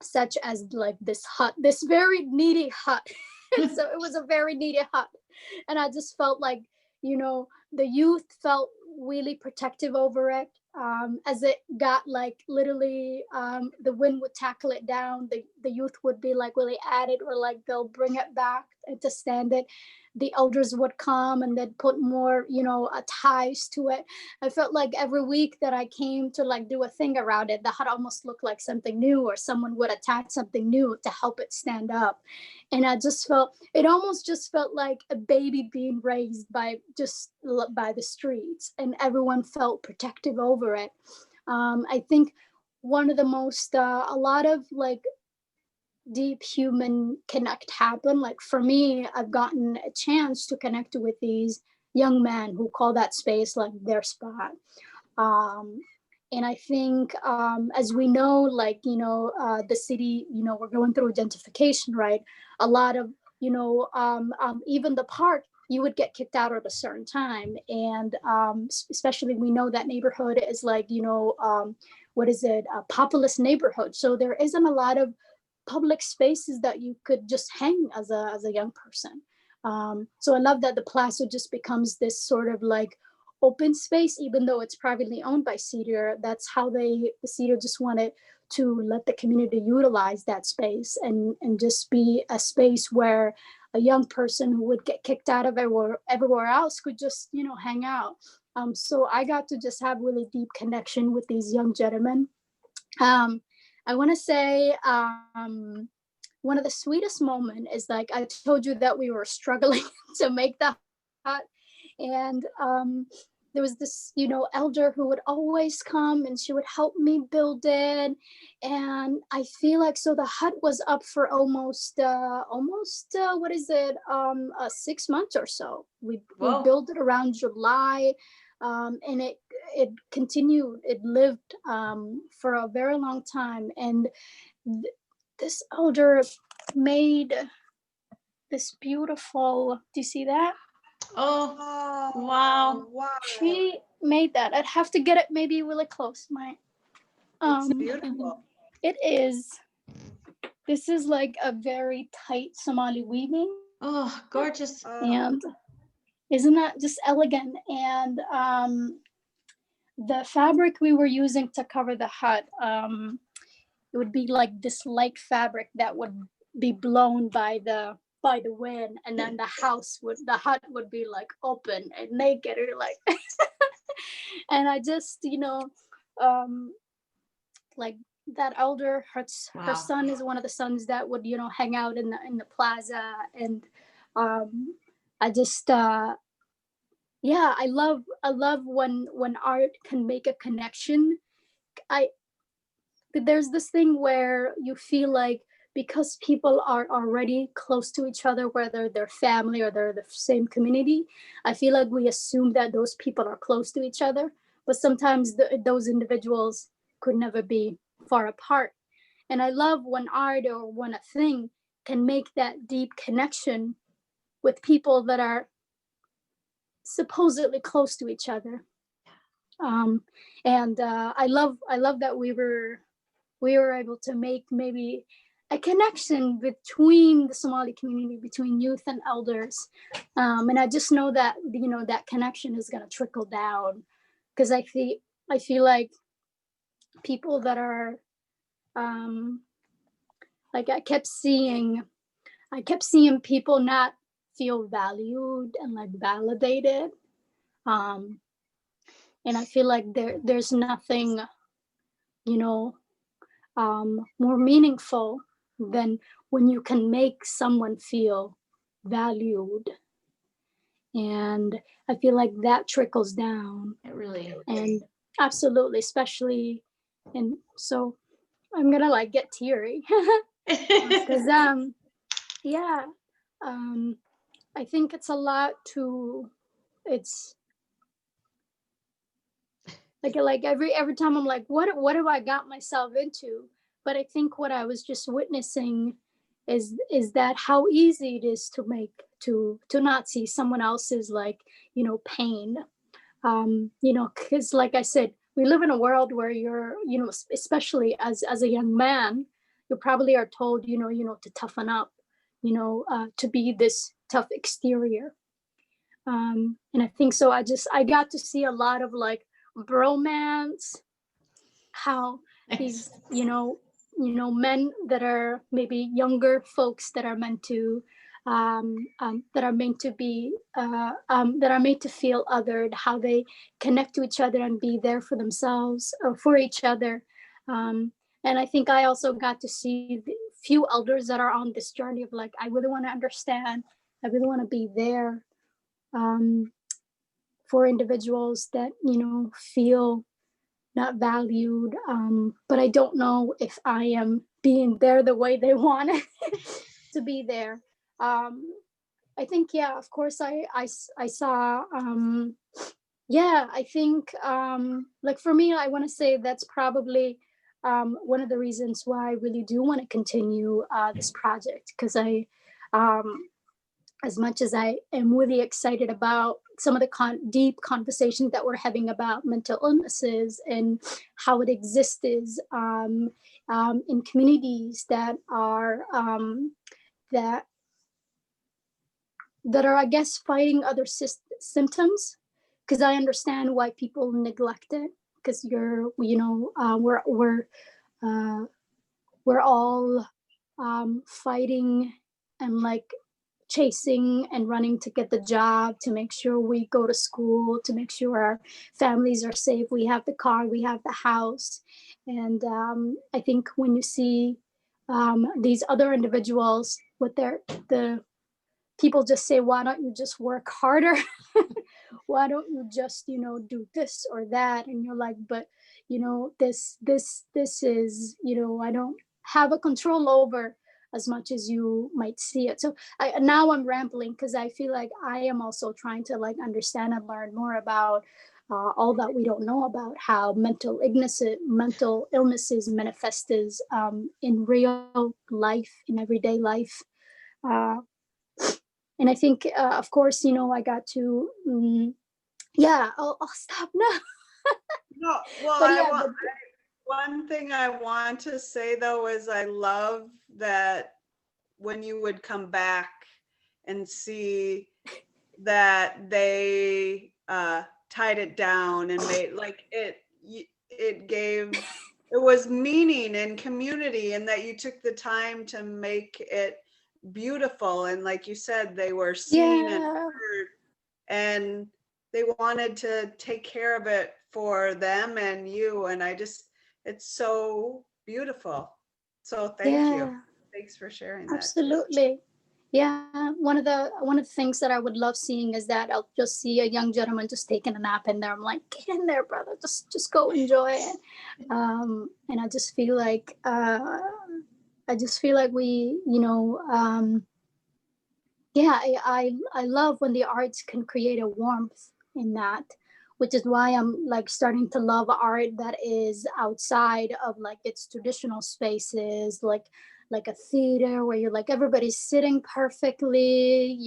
such as like this hut, this very needy hut. So it was a very needy hut, and I just felt like the youth felt really protective over it. As it got like literally the wind would tackle it down, the youth would be like really at it, or like they'll bring it back and to stand it. The elders would come and they'd put more ties to it. I felt like every week that I came to like do a thing around it, the hut almost looked like something new, or someone would attach something new to help it stand up. And I just felt, it almost just felt like a baby being raised by the streets, and everyone felt protective over it. I think one of the most a lot of like deep human connect happen. Like for me, I've gotten a chance to connect with these young men who call that space like their spot. And I think as we know, like the city, we're going through gentrification, right? A lot of even the park, you would get kicked out at a certain time. And especially we know that neighborhood is like a populous neighborhood, so there isn't a lot of public spaces that you could just hang as a young person. So I love that the plaza just becomes this sort of like open space, even though it's privately owned by Cedar. That's how the Cedar just wanted to let the community utilize that space and just be a space where a young person who would get kicked out of everywhere else could just hang out. So I got to just have really deep connection with these young gentlemen. I want to say one of the sweetest moments is like I told you that we were struggling to make the hut, and there was this, elder who would always come and she would help me build it. And I feel like, so the hut was up for almost, what is it? 6 months or so. We Whoa. built it around July. And it continued, it lived for a very long time. And this elder made this beautiful, do you see that? Oh, Oh, wow. wow. She made that. I'd have to get it maybe really close. It's beautiful. It is. This is like a very tight Somali weaving, Oh, gorgeous. and isn't that just elegant? And the fabric we were using to cover the hut, it would be like this light fabric that would be blown by the wind, and then the hut would be like open and naked, or like and I just, like that elder, her Wow. son is one of the sons that would, hang out in the plaza. And I just yeah, I love when art can make a connection. There's this thing where you feel like, because people are already close to each other, whether they're family or they're the same community, I feel like we assume that those people are close to each other, but sometimes those individuals could never be far apart. And I love when art or when a thing can make that deep connection with people that are supposedly close to each other. And I love that we were able to make maybe a connection between the Somali community, between youth and elders. And I just know that, that connection is going to trickle down, because I feel like people that are, like I kept seeing people not feel valued and like validated. And I feel like there's nothing, more meaningful than when you can make someone feel valued. And I feel like that trickles down. It really is. And absolutely, especially, and so I'm gonna like get teary because yeah, I think it's a lot it's like every time I'm like, what have I got myself into? But I think what I was just witnessing is that how easy it is to make to not see someone else's like, pain. Because like I said, we live in a world where you're, especially as a young man, you probably are told, to toughen up, to be this tough exterior. And I think so. I got to see a lot of like bromance, how these, men that are maybe younger folks that are meant to that are meant to be that are made to feel othered, how they connect to each other and be there for themselves or for each other. And I think I also got to see the few elders that are on this journey of like, I really want to understand, I really want to be there for individuals that, feel not valued, but I don't know if I am being there the way they want to be there. I think, yeah, of course, I saw, yeah, I think, like for me, I want to say that's probably one of the reasons why I really do want to continue this project, because as much as I am really excited about some of the deep conversations that we're having about mental illnesses and how it exists in communities that are that are, I guess, fighting other symptoms, because I understand why people neglect it, because we're all fighting and like chasing and running to get the job, to make sure we go to school, to make sure our families are safe, we have the car, we have the house. And I think when you see these other individuals with the people just say, why don't you just work harder? Why don't you just, do this or that? And you're like, but, this is, I don't have a control over as much as you might see it. So now I'm rambling because I feel like I am also trying to like understand and learn more about all that we don't know about how mental illnesses manifest in real life, in everyday life. And I think, of course, I got to, I'll stop now. No, well, But yeah, one thing I want to say though is I love that when you would come back and see that they tied it down and made like it was meaning and community, and that you took the time to make it beautiful, and like you said, they were seen and heard, and they wanted to take care of it for them and you, and it's so beautiful. So thank you. Thanks for sharing that. Absolutely. Yeah, one of the things that I would love seeing is that I'll just see a young gentleman just taking a nap in there. I'm like, get in there, brother. Just go enjoy it. And I just feel like we, I love when the arts can create a warmth in that, which is why I'm like starting to love art that is outside of like its traditional spaces, like a theater where you're like everybody's sitting perfectly,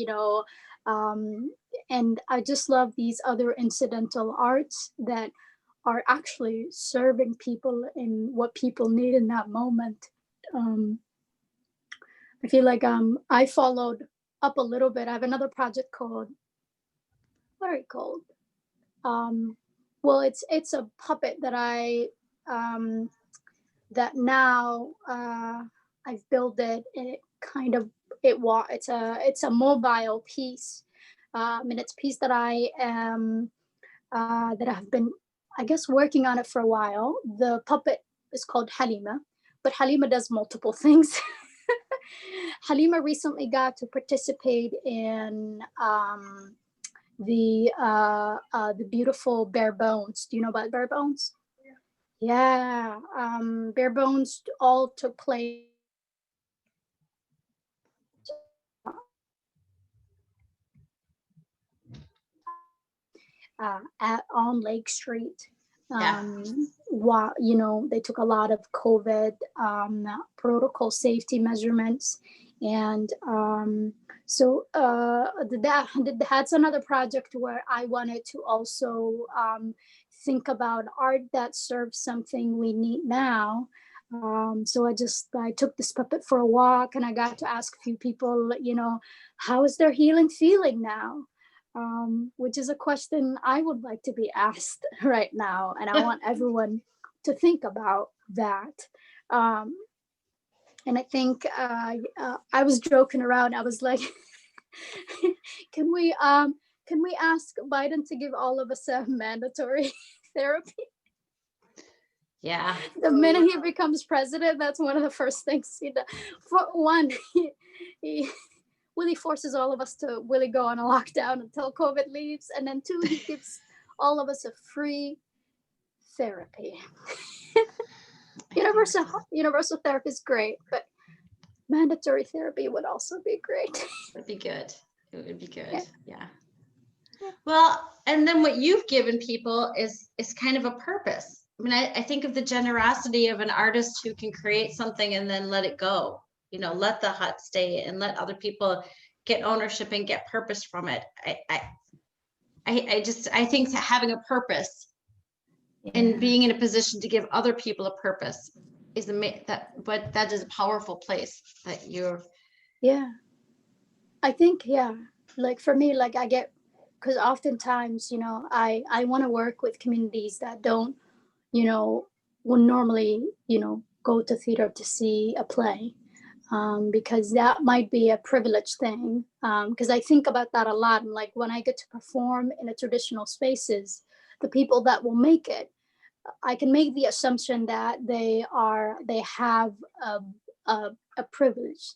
and I just love these other incidental arts that are actually serving people in what people need in that moment. I feel like I followed up a little bit. I have another project called, what are it called? Well, it's a puppet that I that now I've built it, and it kind of it's a mobile piece, and it's a piece that I am that I've been, I guess, working on it for a while. The puppet is called Halima, but Halima does multiple things. Halima recently got to participate in the beautiful Bare Bones. Do you know about Bare Bones? Yeah. Bare Bones all took place on Lake Street. While they took a lot of COVID protocol safety measurements, and so that's another project where I wanted to also think about art that serves something we need now. So I took this puppet for a walk, and I got to ask a few people, how is their healing feeling now? Which is a question I would like to be asked right now. And I want everyone to think about that. And I think I was joking around. I was like, can we ask Biden to give all of us a mandatory therapy? Yeah. The minute he becomes president, that's one of the first things he does. For one, he Willie forces all of us to really go on a lockdown until COVID leaves. And then two, he gives all of us a free therapy. Universal therapy is great, but mandatory therapy would also be great. It'd be good. It would be good. Yeah. Well, and then what you've given people is kind of a purpose. I mean, I think of the generosity of an artist who can create something and then let it go. Let the hut stay and let other people get ownership and get purpose from it. I think that having a purpose and being in a position to give other people a purpose is that is a powerful place that you're. Yeah. I think, like for me, like I get, because oftentimes, I want to work with communities that don't, would normally, go to theater to see a play. Because that might be a privileged thing. Because I think about that a lot. And like when I get to perform in a traditional spaces, the people that will make it, I can make the assumption that they have a privilege.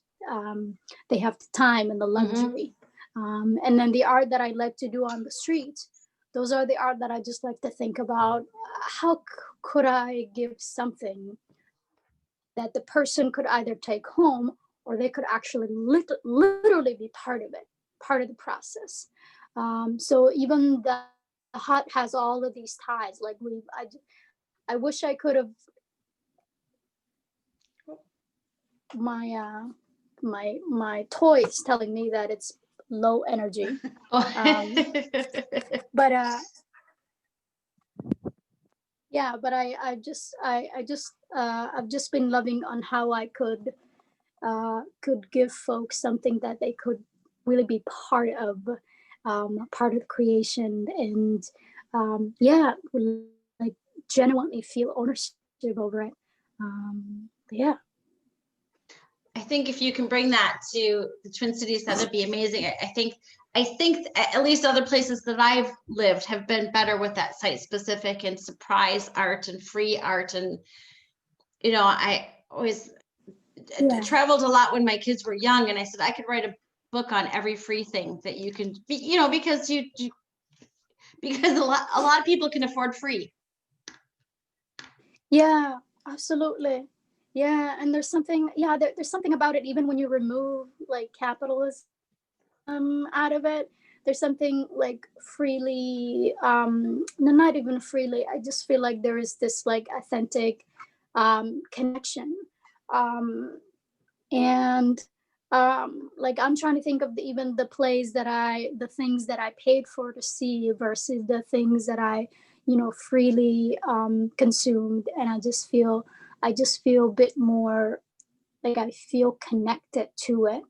They have the time and the luxury. And then the art that I like to do on the street, those are the art that I just like to think about. How could I give something that the person could either take home, or they could actually literally be part of it, part of the process. So even the hut has all of these ties. Like I wish I could have my toys telling me that it's low energy. But yeah, but I've just been loving on how I could give folks something that they could really be part of the creation, and yeah, like genuinely feel ownership over it. Yeah. I think if you can bring that to the Twin Cities, that'd be amazing. I think at least other places that I've lived have been better with that site specific and surprise art and free art. And, you know, I always traveled a lot when my kids were young, and I said I could write a book on every free thing that you can, you know, because because a lot of people can afford free. Yeah, absolutely. Yeah, and there's something, there's something about it, even when you remove like capitalism out of it. There's something like freely, no, not even freely. I just feel like there is this like authentic connection. And like I'm trying to think of even the plays the things that I paid for to see versus the things that I, freely consumed. And I just feel a bit more like I feel connected to it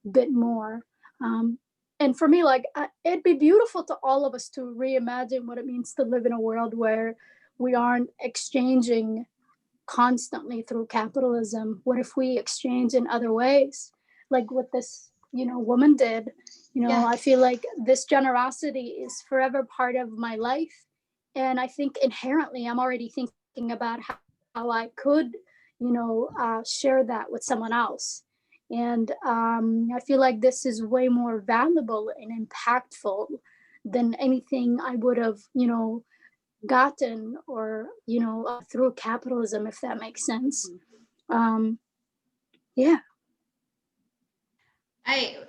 a bit more. And for me, like it'd be beautiful to all of us to reimagine what it means to live in a world where we aren't exchanging constantly through capitalism. What if we exchange in other ways, like what this woman did? I feel like this generosity is forever part of my life, and I think inherently I'm already thinking about how I could share that with someone else. And I feel like this is way more valuable and impactful than anything I would have gotten or through capitalism, if that makes sense. Yeah.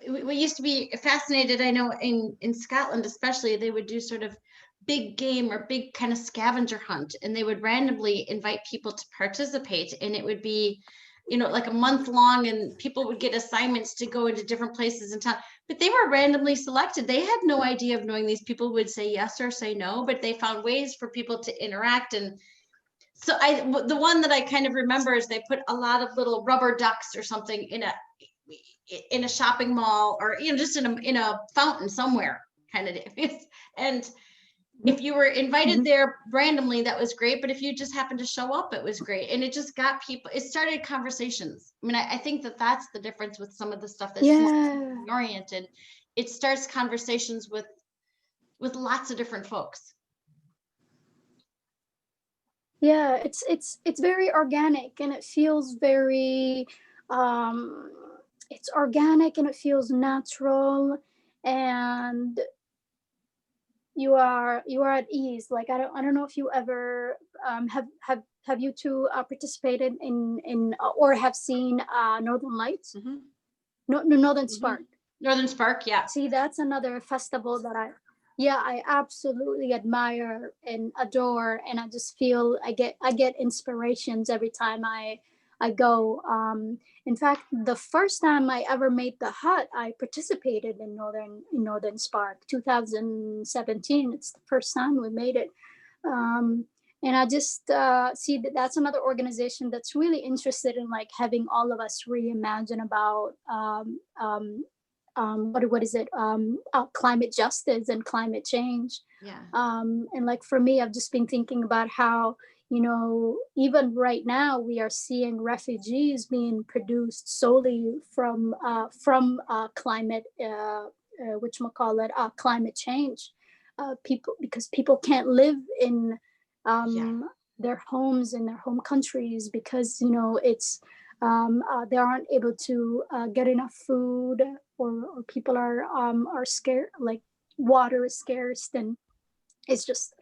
We used to be fascinated. I know in Scotland especially, they would do sort of big game or big kind of scavenger hunt, and they would randomly invite people to participate, and it would be like a month long, and people would get assignments to go into different places in town, but they were randomly selected. They had no idea of knowing these people would say yes or say no, but they found ways for people to interact. And so the one that I kind of remember is they put a lot of little rubber ducks or something in a shopping mall, or just in a fountain somewhere, kind of. And if you were invited there randomly, that was great. But if you just happened to show up, it was great. And it just got people, it started conversations. I mean, I think that's the difference with some of the stuff that's more oriented. It starts conversations with lots of different folks. Yeah, it's very organic, and it feels very it's organic, and it feels natural, and you are at ease. Like I don't know if you ever have you two participated in or have seen Northern Lights. No, Northern Spark. Northern Spark, yeah. See, that's another festival that I absolutely admire and adore, and I just feel I get inspirations every time I go. In fact, the first time I ever made the hut, I participated in Northern Spark, 2017. It's the first time we made it. And I just see that's another organization that's really interested in like having all of us reimagine about what is it? Climate justice and climate change. Yeah. And like for me, I've just been thinking about how even right now we are seeing refugees being produced solely from climate, climate change. Because people can't live in their homes in their home countries because it's they aren't able to get enough food, or people are scared, like water is scarce, and it's just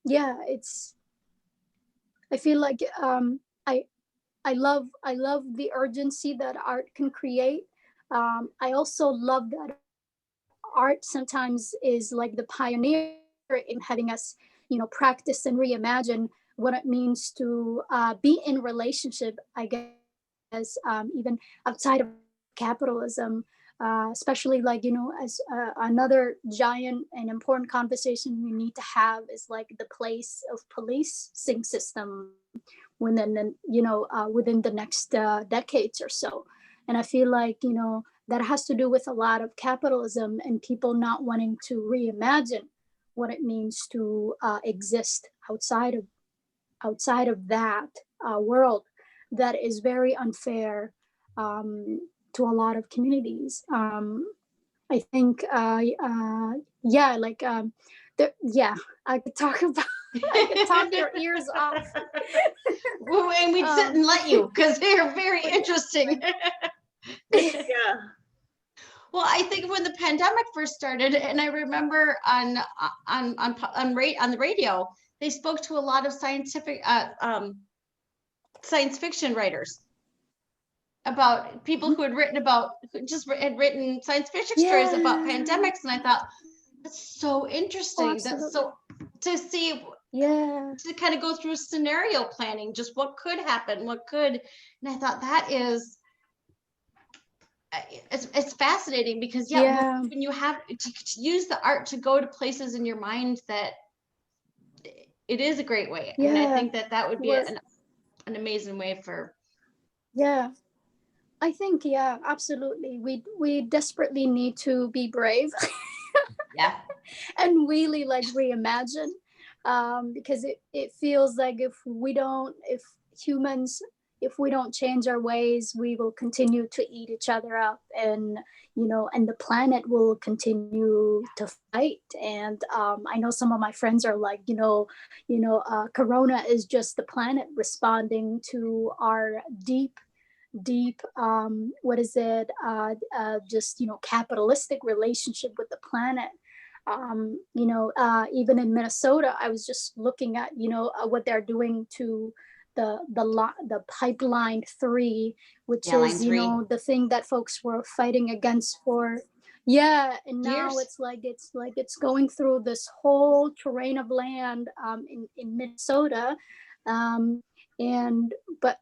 yeah, it's, I feel like I love the urgency that art can create. I also love that art sometimes is like the pioneer in having us, practice and reimagine what it means to be in relationship, I guess, even outside of capitalism. Especially, like, as another giant and important conversation we need to have is like the place of policing system within within the next decades or so. And I feel like, that has to do with a lot of capitalism and people not wanting to reimagine what it means to exist outside of that world that is very unfair, to a lot of communities. I think, yeah, like, yeah, I could talk about, I could talk your ears off. And we'd sit and let you, because they're very interesting. Yeah. Well, I think when the pandemic first started, and I remember on the radio, they spoke to a lot of science fiction writers about people who had written science fiction stories about pandemics, and I thought, that's so interesting. That's so, to see, to kind of go through scenario planning, just what could happen, and I thought that is, it's fascinating, because when you have to use the art to go to places in your mind, that it is a great way. And I think that would be an amazing way for. I think, absolutely. We desperately need to be brave. And really, like, reimagine, because it feels like if humans, if we don't change our ways, we will continue to eat each other up, and and the planet will continue to fight. And I know some of my friends are like, Corona is just the planet responding to our deep, what is it, just capitalistic relationship with the planet. Even in Minnesota, I was just looking at what they're doing to the pipeline 3, which is the thing that folks were fighting against for and now years. it's going through this whole terrain of land, in Minnesota, and but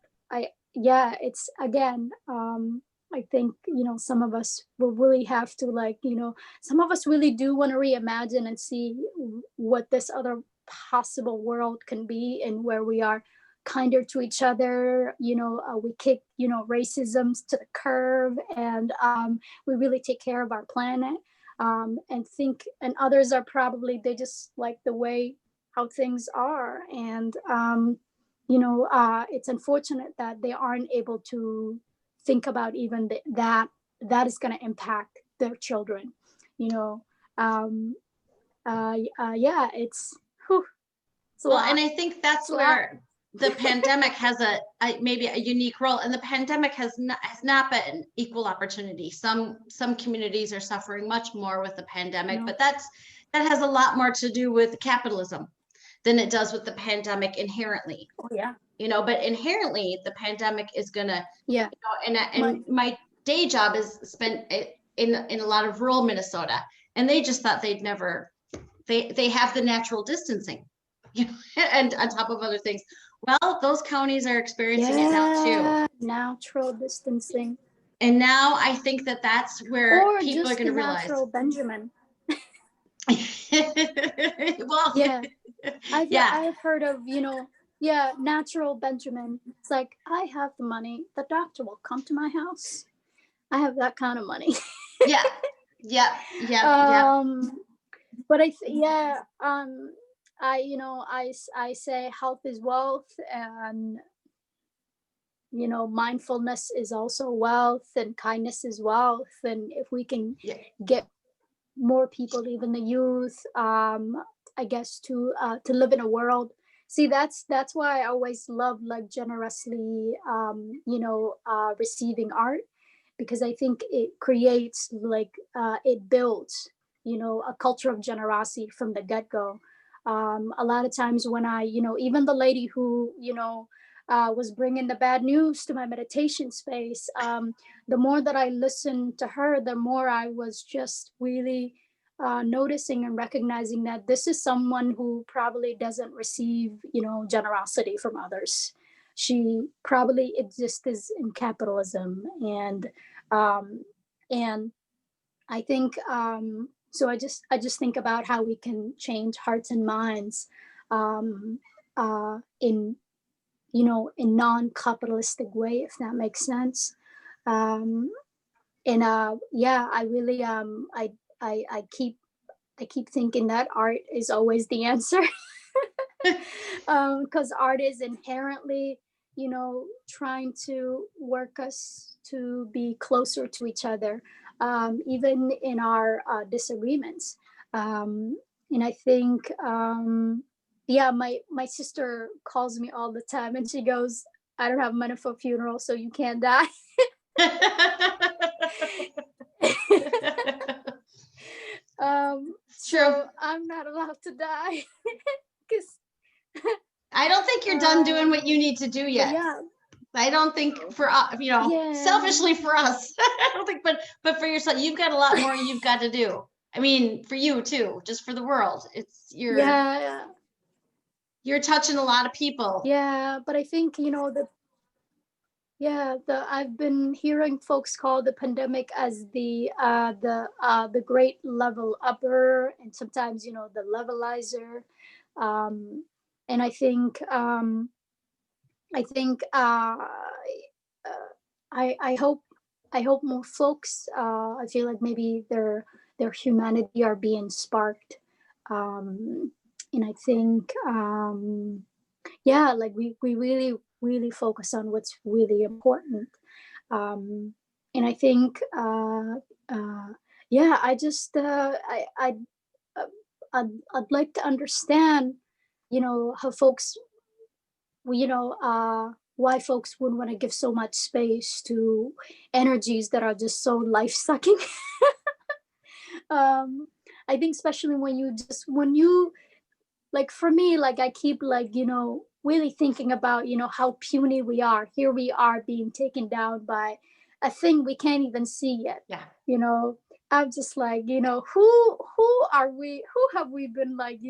it's again, I think some of us will really have to, like, some of us really do want to reimagine and see what this other possible world can be, and where we are kinder to each other. We kick racism to the curb, and we really take care of our planet, and others are probably, they just like the way how things are, and it's unfortunate that they aren't able to think about even that is going to impact their children. It's well, and I think that's where the pandemic has maybe a unique role, and the pandemic has not been equal opportunity. Some communities are suffering much more with the pandemic, but that has a lot more to do with capitalism than it does with the pandemic inherently. But inherently the pandemic is gonna, and my day job is spent in a lot of rural Minnesota, and they just thought they'd never, they have the natural distancing, and on top of other things. Well, those counties are experiencing it now too. Natural distancing. And now I think that that's where people are going to realize. Natural Benjamin. Well, I've heard of, natural Benjamin. It's like, I have the money, the doctor will come to my house. I have that kind of money. But I say health is wealth, and mindfulness is also wealth, and kindness is wealth. And if we can get more people, even the youth, I guess, to live in a world See, that's why I always love like generously, receiving art, because I think it creates like it builds, a culture of generosity from the get go. A lot of times when I, even the lady who, was bringing the bad news to my meditation space, the more that I listened to her, the more I was just really noticing and recognizing that this is someone who probably doesn't receive, generosity from others. She probably exists in capitalism, um, and I think so. I just think about how we can change hearts and minds in in non-capitalistic way, if that makes sense. Um, and yeah, I really I keep thinking that art is always the answer. Because art is inherently, trying to work us to be closer to each other, even in our disagreements. And I think, yeah, my sister calls me all the time and she goes, I don't have money for a funeral, so you can't die. So I'm not allowed to die because I don't think you're done doing what you need to do yet. yeah, I don't think for yeah, selfishly for us. I don't think, but for yourself, you've got a lot more you've got to do. I mean, for you too, just for the world. yeah, You're touching a lot of people. yeah. But I think the I've been hearing folks call the pandemic as the great level upper, and sometimes the levelizer. And I think I hope more folks, I feel like maybe their humanity are being sparked. And I think yeah, like we really focus on what's really important. And I think yeah, I just uh, I'd like to understand, how folks, why folks would want to give so much space to energies that are just so life sucking. um I think especially when you like, for me, like I keep like, really thinking about, how puny we are. Here we are being taken down by a thing we can't even see yet. Yeah. I'm just like, who are we? Who have we been like,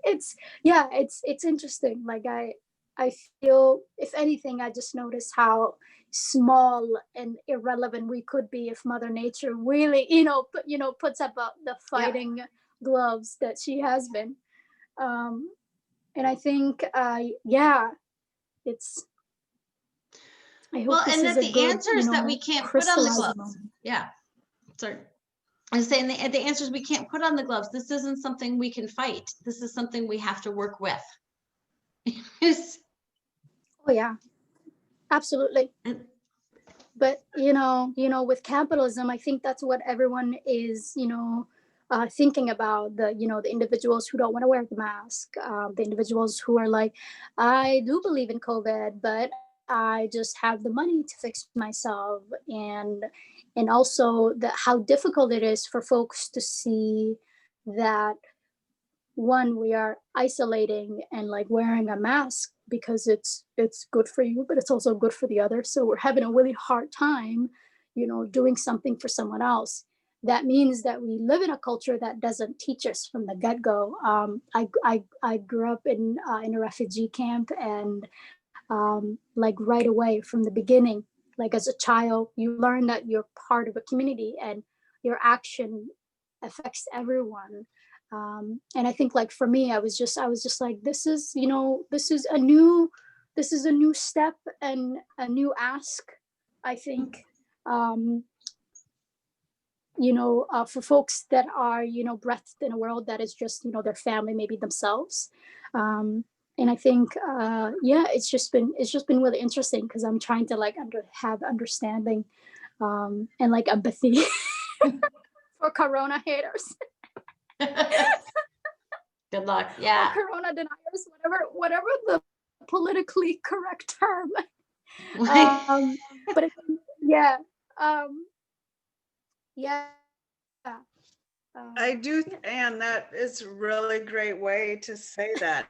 it's yeah, it's interesting. Like I feel, if anything, I just notice how small and irrelevant we could be if Mother Nature really, puts up the fighting gloves that she has been. And I think, yeah, it's. I hope Well, this and is that a the good, answers that we can't put on the crystallizing gloves. moment. Yeah. Sorry. I was saying the answers we can't put on the gloves. This isn't something we can fight. This is something we have to work with. Oh yeah, absolutely. But with capitalism, I think that's what everyone is, thinking about, the individuals who don't want to wear the mask, the individuals who are like, I do believe in COVID, but I just have the money to fix myself, and also how difficult it is for folks to see that, one, we are isolating and like wearing a mask because it's good for you, but it's also good for the other, so we're having a really hard time doing something for someone else. That means that we live in a culture that doesn't teach us from the get-go. I grew up in a refugee camp, and like right away from the beginning, like as a child, you learn that you're part of a community and your action affects everyone. And I think, like, for me, I was just like, this is a new step and a new ask, I think. um, for folks that are breathed in a world that is just their family, maybe themselves. And I think yeah, it's just been really interesting because I'm trying to like have understanding, and like empathy for corona haters. Good luck. or Yeah. corona deniers, whatever the politically correct term. um, but yeah, um, yeah. I do, and that is a really great way to say that,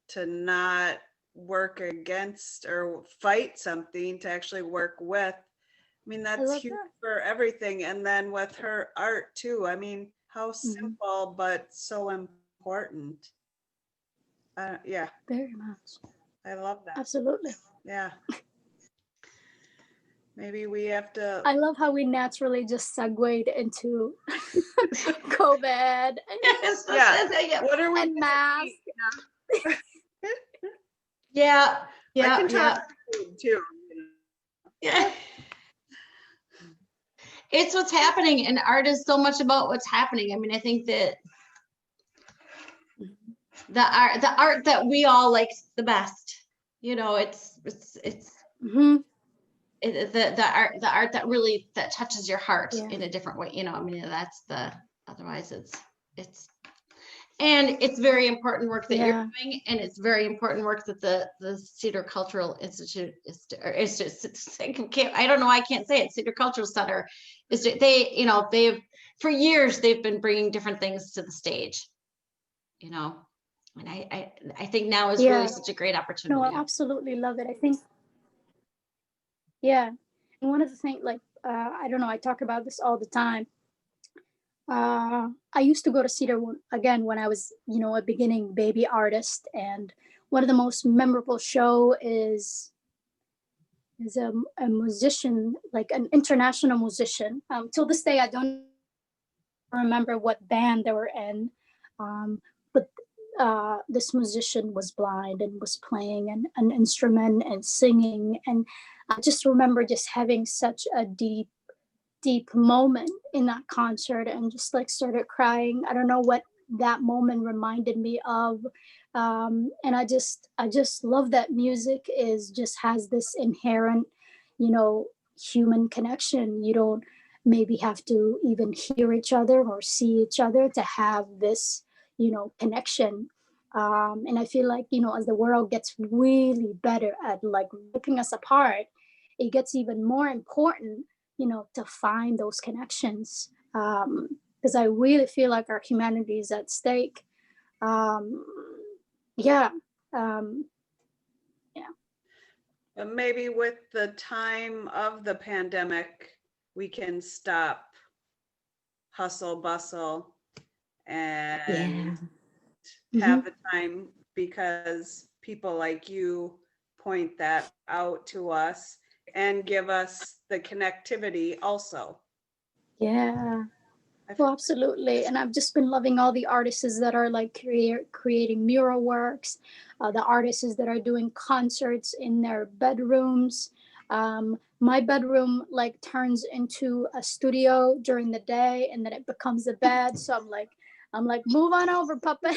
to not work against or fight something, to actually work with. I mean, that's love huge that. for everything. And then with her art too, I mean, how Mm-hmm. simple, but so important. Yeah, Very much. I love that. Absolutely. Yeah. Maybe we have to, I love how we naturally just segued into COVID yeah. What are we and gonna masks. eat? Yeah. I Yeah. can Yeah. talk food too. Yeah. It's what's happening, and art is so much about what's happening. I mean, I think that the art that we all like the best, you know, it's Mm-hmm. the art that really that touches your heart Yeah. in a different way, you know. I mean, that's the otherwise it's and it's very important work that you're doing, and it's very important work that the Cedar Cultural Institute is just I don't know, I can't say it. Cedar Cultural Center is, they, you know, they've for years they've been bringing different things to the stage, you know, and I think now is really such a great opportunity. No, I absolutely love it. I think, yeah. And one of the things, like, I don't know, I talk about this all the time. I used to go to Cedar again when I was, you know, a beginning baby artist, and one of the most memorable show is a musician, like an international musician. Till this day, I don't remember what band they were in, but this musician was blind and was playing an instrument and singing, and I just remember just having such a deep moment in that concert, and just like started crying. I don't know what that moment reminded me of. And I just love that music is just has this inherent, you know, human connection. You don't maybe have to even hear each other or see each other to have this, you know, connection. And I feel like, you know, as the world gets really better at like ripping us apart, it gets even more important, you know, to find those connections. Because I really feel like our humanity is at stake. Um, yeah. Um, yeah. But maybe with the time of the pandemic, we can stop hustle bustle and have the time, because people like you point that out to us and give us the connectivity also. Yeah. Well, absolutely. And I've just been loving all the artists that are like creating mural works, the artists that are doing concerts in their bedrooms. My bedroom like turns into a studio during the day, and then it becomes a bed. So I'm like, move on over, puppet.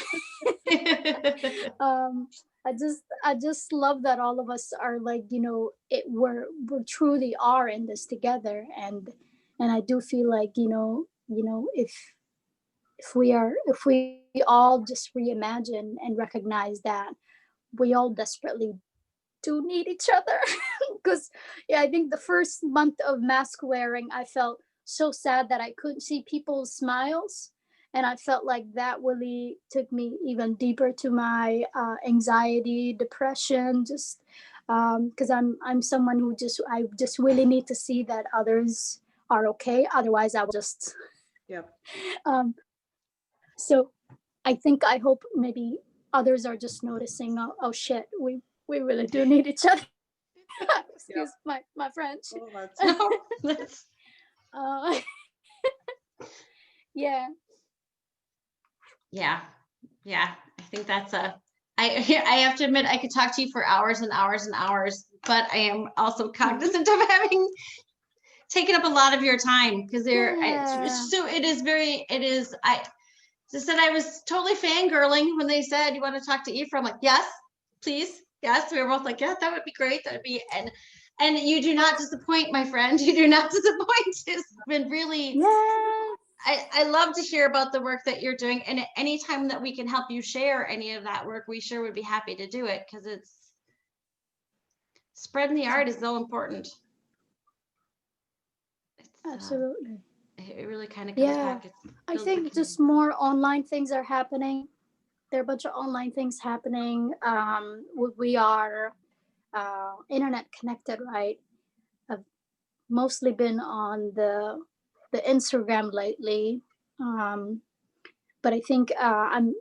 I just love that all of us are like, you know, we're truly are in this together, and I do feel like, you know, if we all just reimagine and recognize that we all desperately do need each other. Because yeah, I think the first month of mask wearing, I felt so sad that I couldn't see people's smiles, and I felt like that really took me even deeper to my anxiety, depression, just because I'm someone who I just really need to see that others are okay, otherwise I will just um, so I hope maybe others are just noticing, oh shit, we really do need each other. Excuse my French. uh, yeah. I think that's I have to admit, I could talk to you for hours and hours and hours, but I am also cognizant of having taken up a lot of your time, because so it is I just said I was totally fangirling when they said you want to talk to Ifrah. I'm like, yes, please, yes. We were both like, yeah, that would be great. That would be, and you do not disappoint, my friend. You do not disappoint. It's been really I love to hear about the work that you're doing, and anytime that we can help you share any of that work, we sure would be happy to do it, because it's spreading the art is so important. It's, Absolutely. it really kind of comes Yeah. back. It I builds the think just more online things are happening. There are a bunch of online things happening. We are internet connected, right? I've mostly been on the Instagram lately, but I think I'm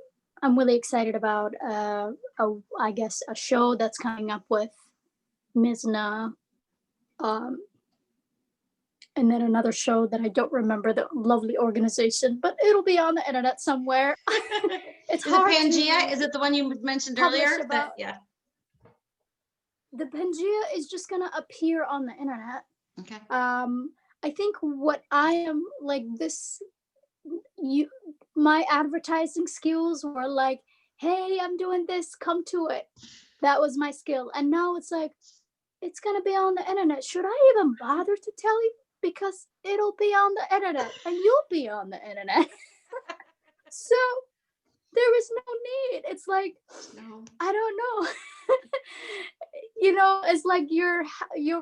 really excited about I guess a show that's coming up with Mizna, and then another show that I don't remember the lovely organization, but it'll be on the internet somewhere. It's Is it hard Pangea? to Is it the one you mentioned publish earlier? about. Yeah. The Pangea is just gonna appear on the internet. Okay. I think what I am like this, my advertising skills were like, hey, I'm doing this, come to it. That was my skill. And now it's like, it's gonna be on the internet. Should I even bother to tell you? Because it'll be on the internet and you'll be on the internet. So there is no need. It's like, No. I don't know. It's like your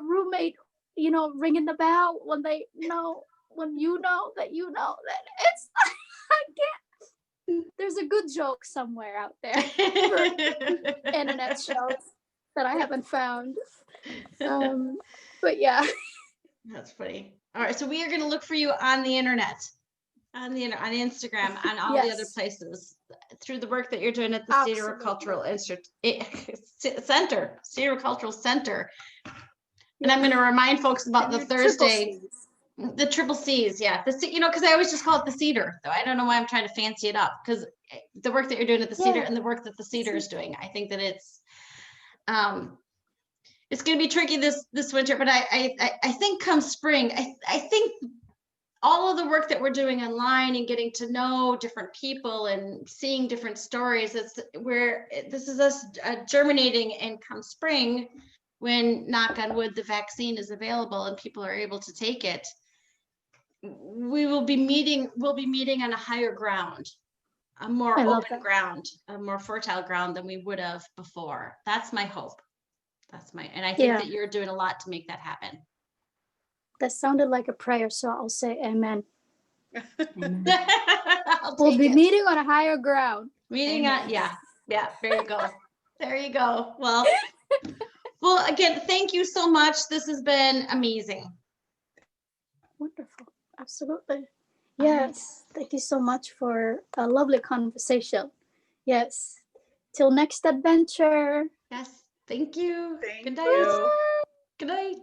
roommate, ringing the bell when they know, when you know that that it's, I can't. There's a good joke somewhere out there for internet shows that I haven't found. But yeah. That's funny. All right, so we are going to look for you on the internet, on Instagram, on all the other Yes. places, through the work that you're doing at the Cedar Absolutely. Cultural Center, Cedar Cultural Center. And I'm going to remind folks about And the your triple Thursday, Cs. the triple C's. Yeah, because I always just call it the Cedar, though. I don't know why I'm trying to fancy it up, because the work that you're doing at the Cedar Yeah. and the work that the Cedar is doing, I think that it's going to be tricky this winter, but I think come spring, I think all of the work that we're doing online and getting to know different people and seeing different stories, this is us germinating, and come spring, when, knock on wood, the vaccine is available and people are able to take it, we'll be meeting on a higher ground, a more I love open that. ground, a more fertile ground than we would have before. That's my hope. And I think that you're doing a lot to make that happen. That sounded like a prayer, so I'll say amen. Amen. I'll We'll take be it. meeting on a higher ground. Meeting Amen. on, yeah, there you go. There you go. Well, again, thank you so much. This has been amazing. Wonderful. Absolutely. All right. Yes. Thank you so much for a lovely conversation. Yes. Till next adventure. Yes, thank you. Thank Good night. you. Good night.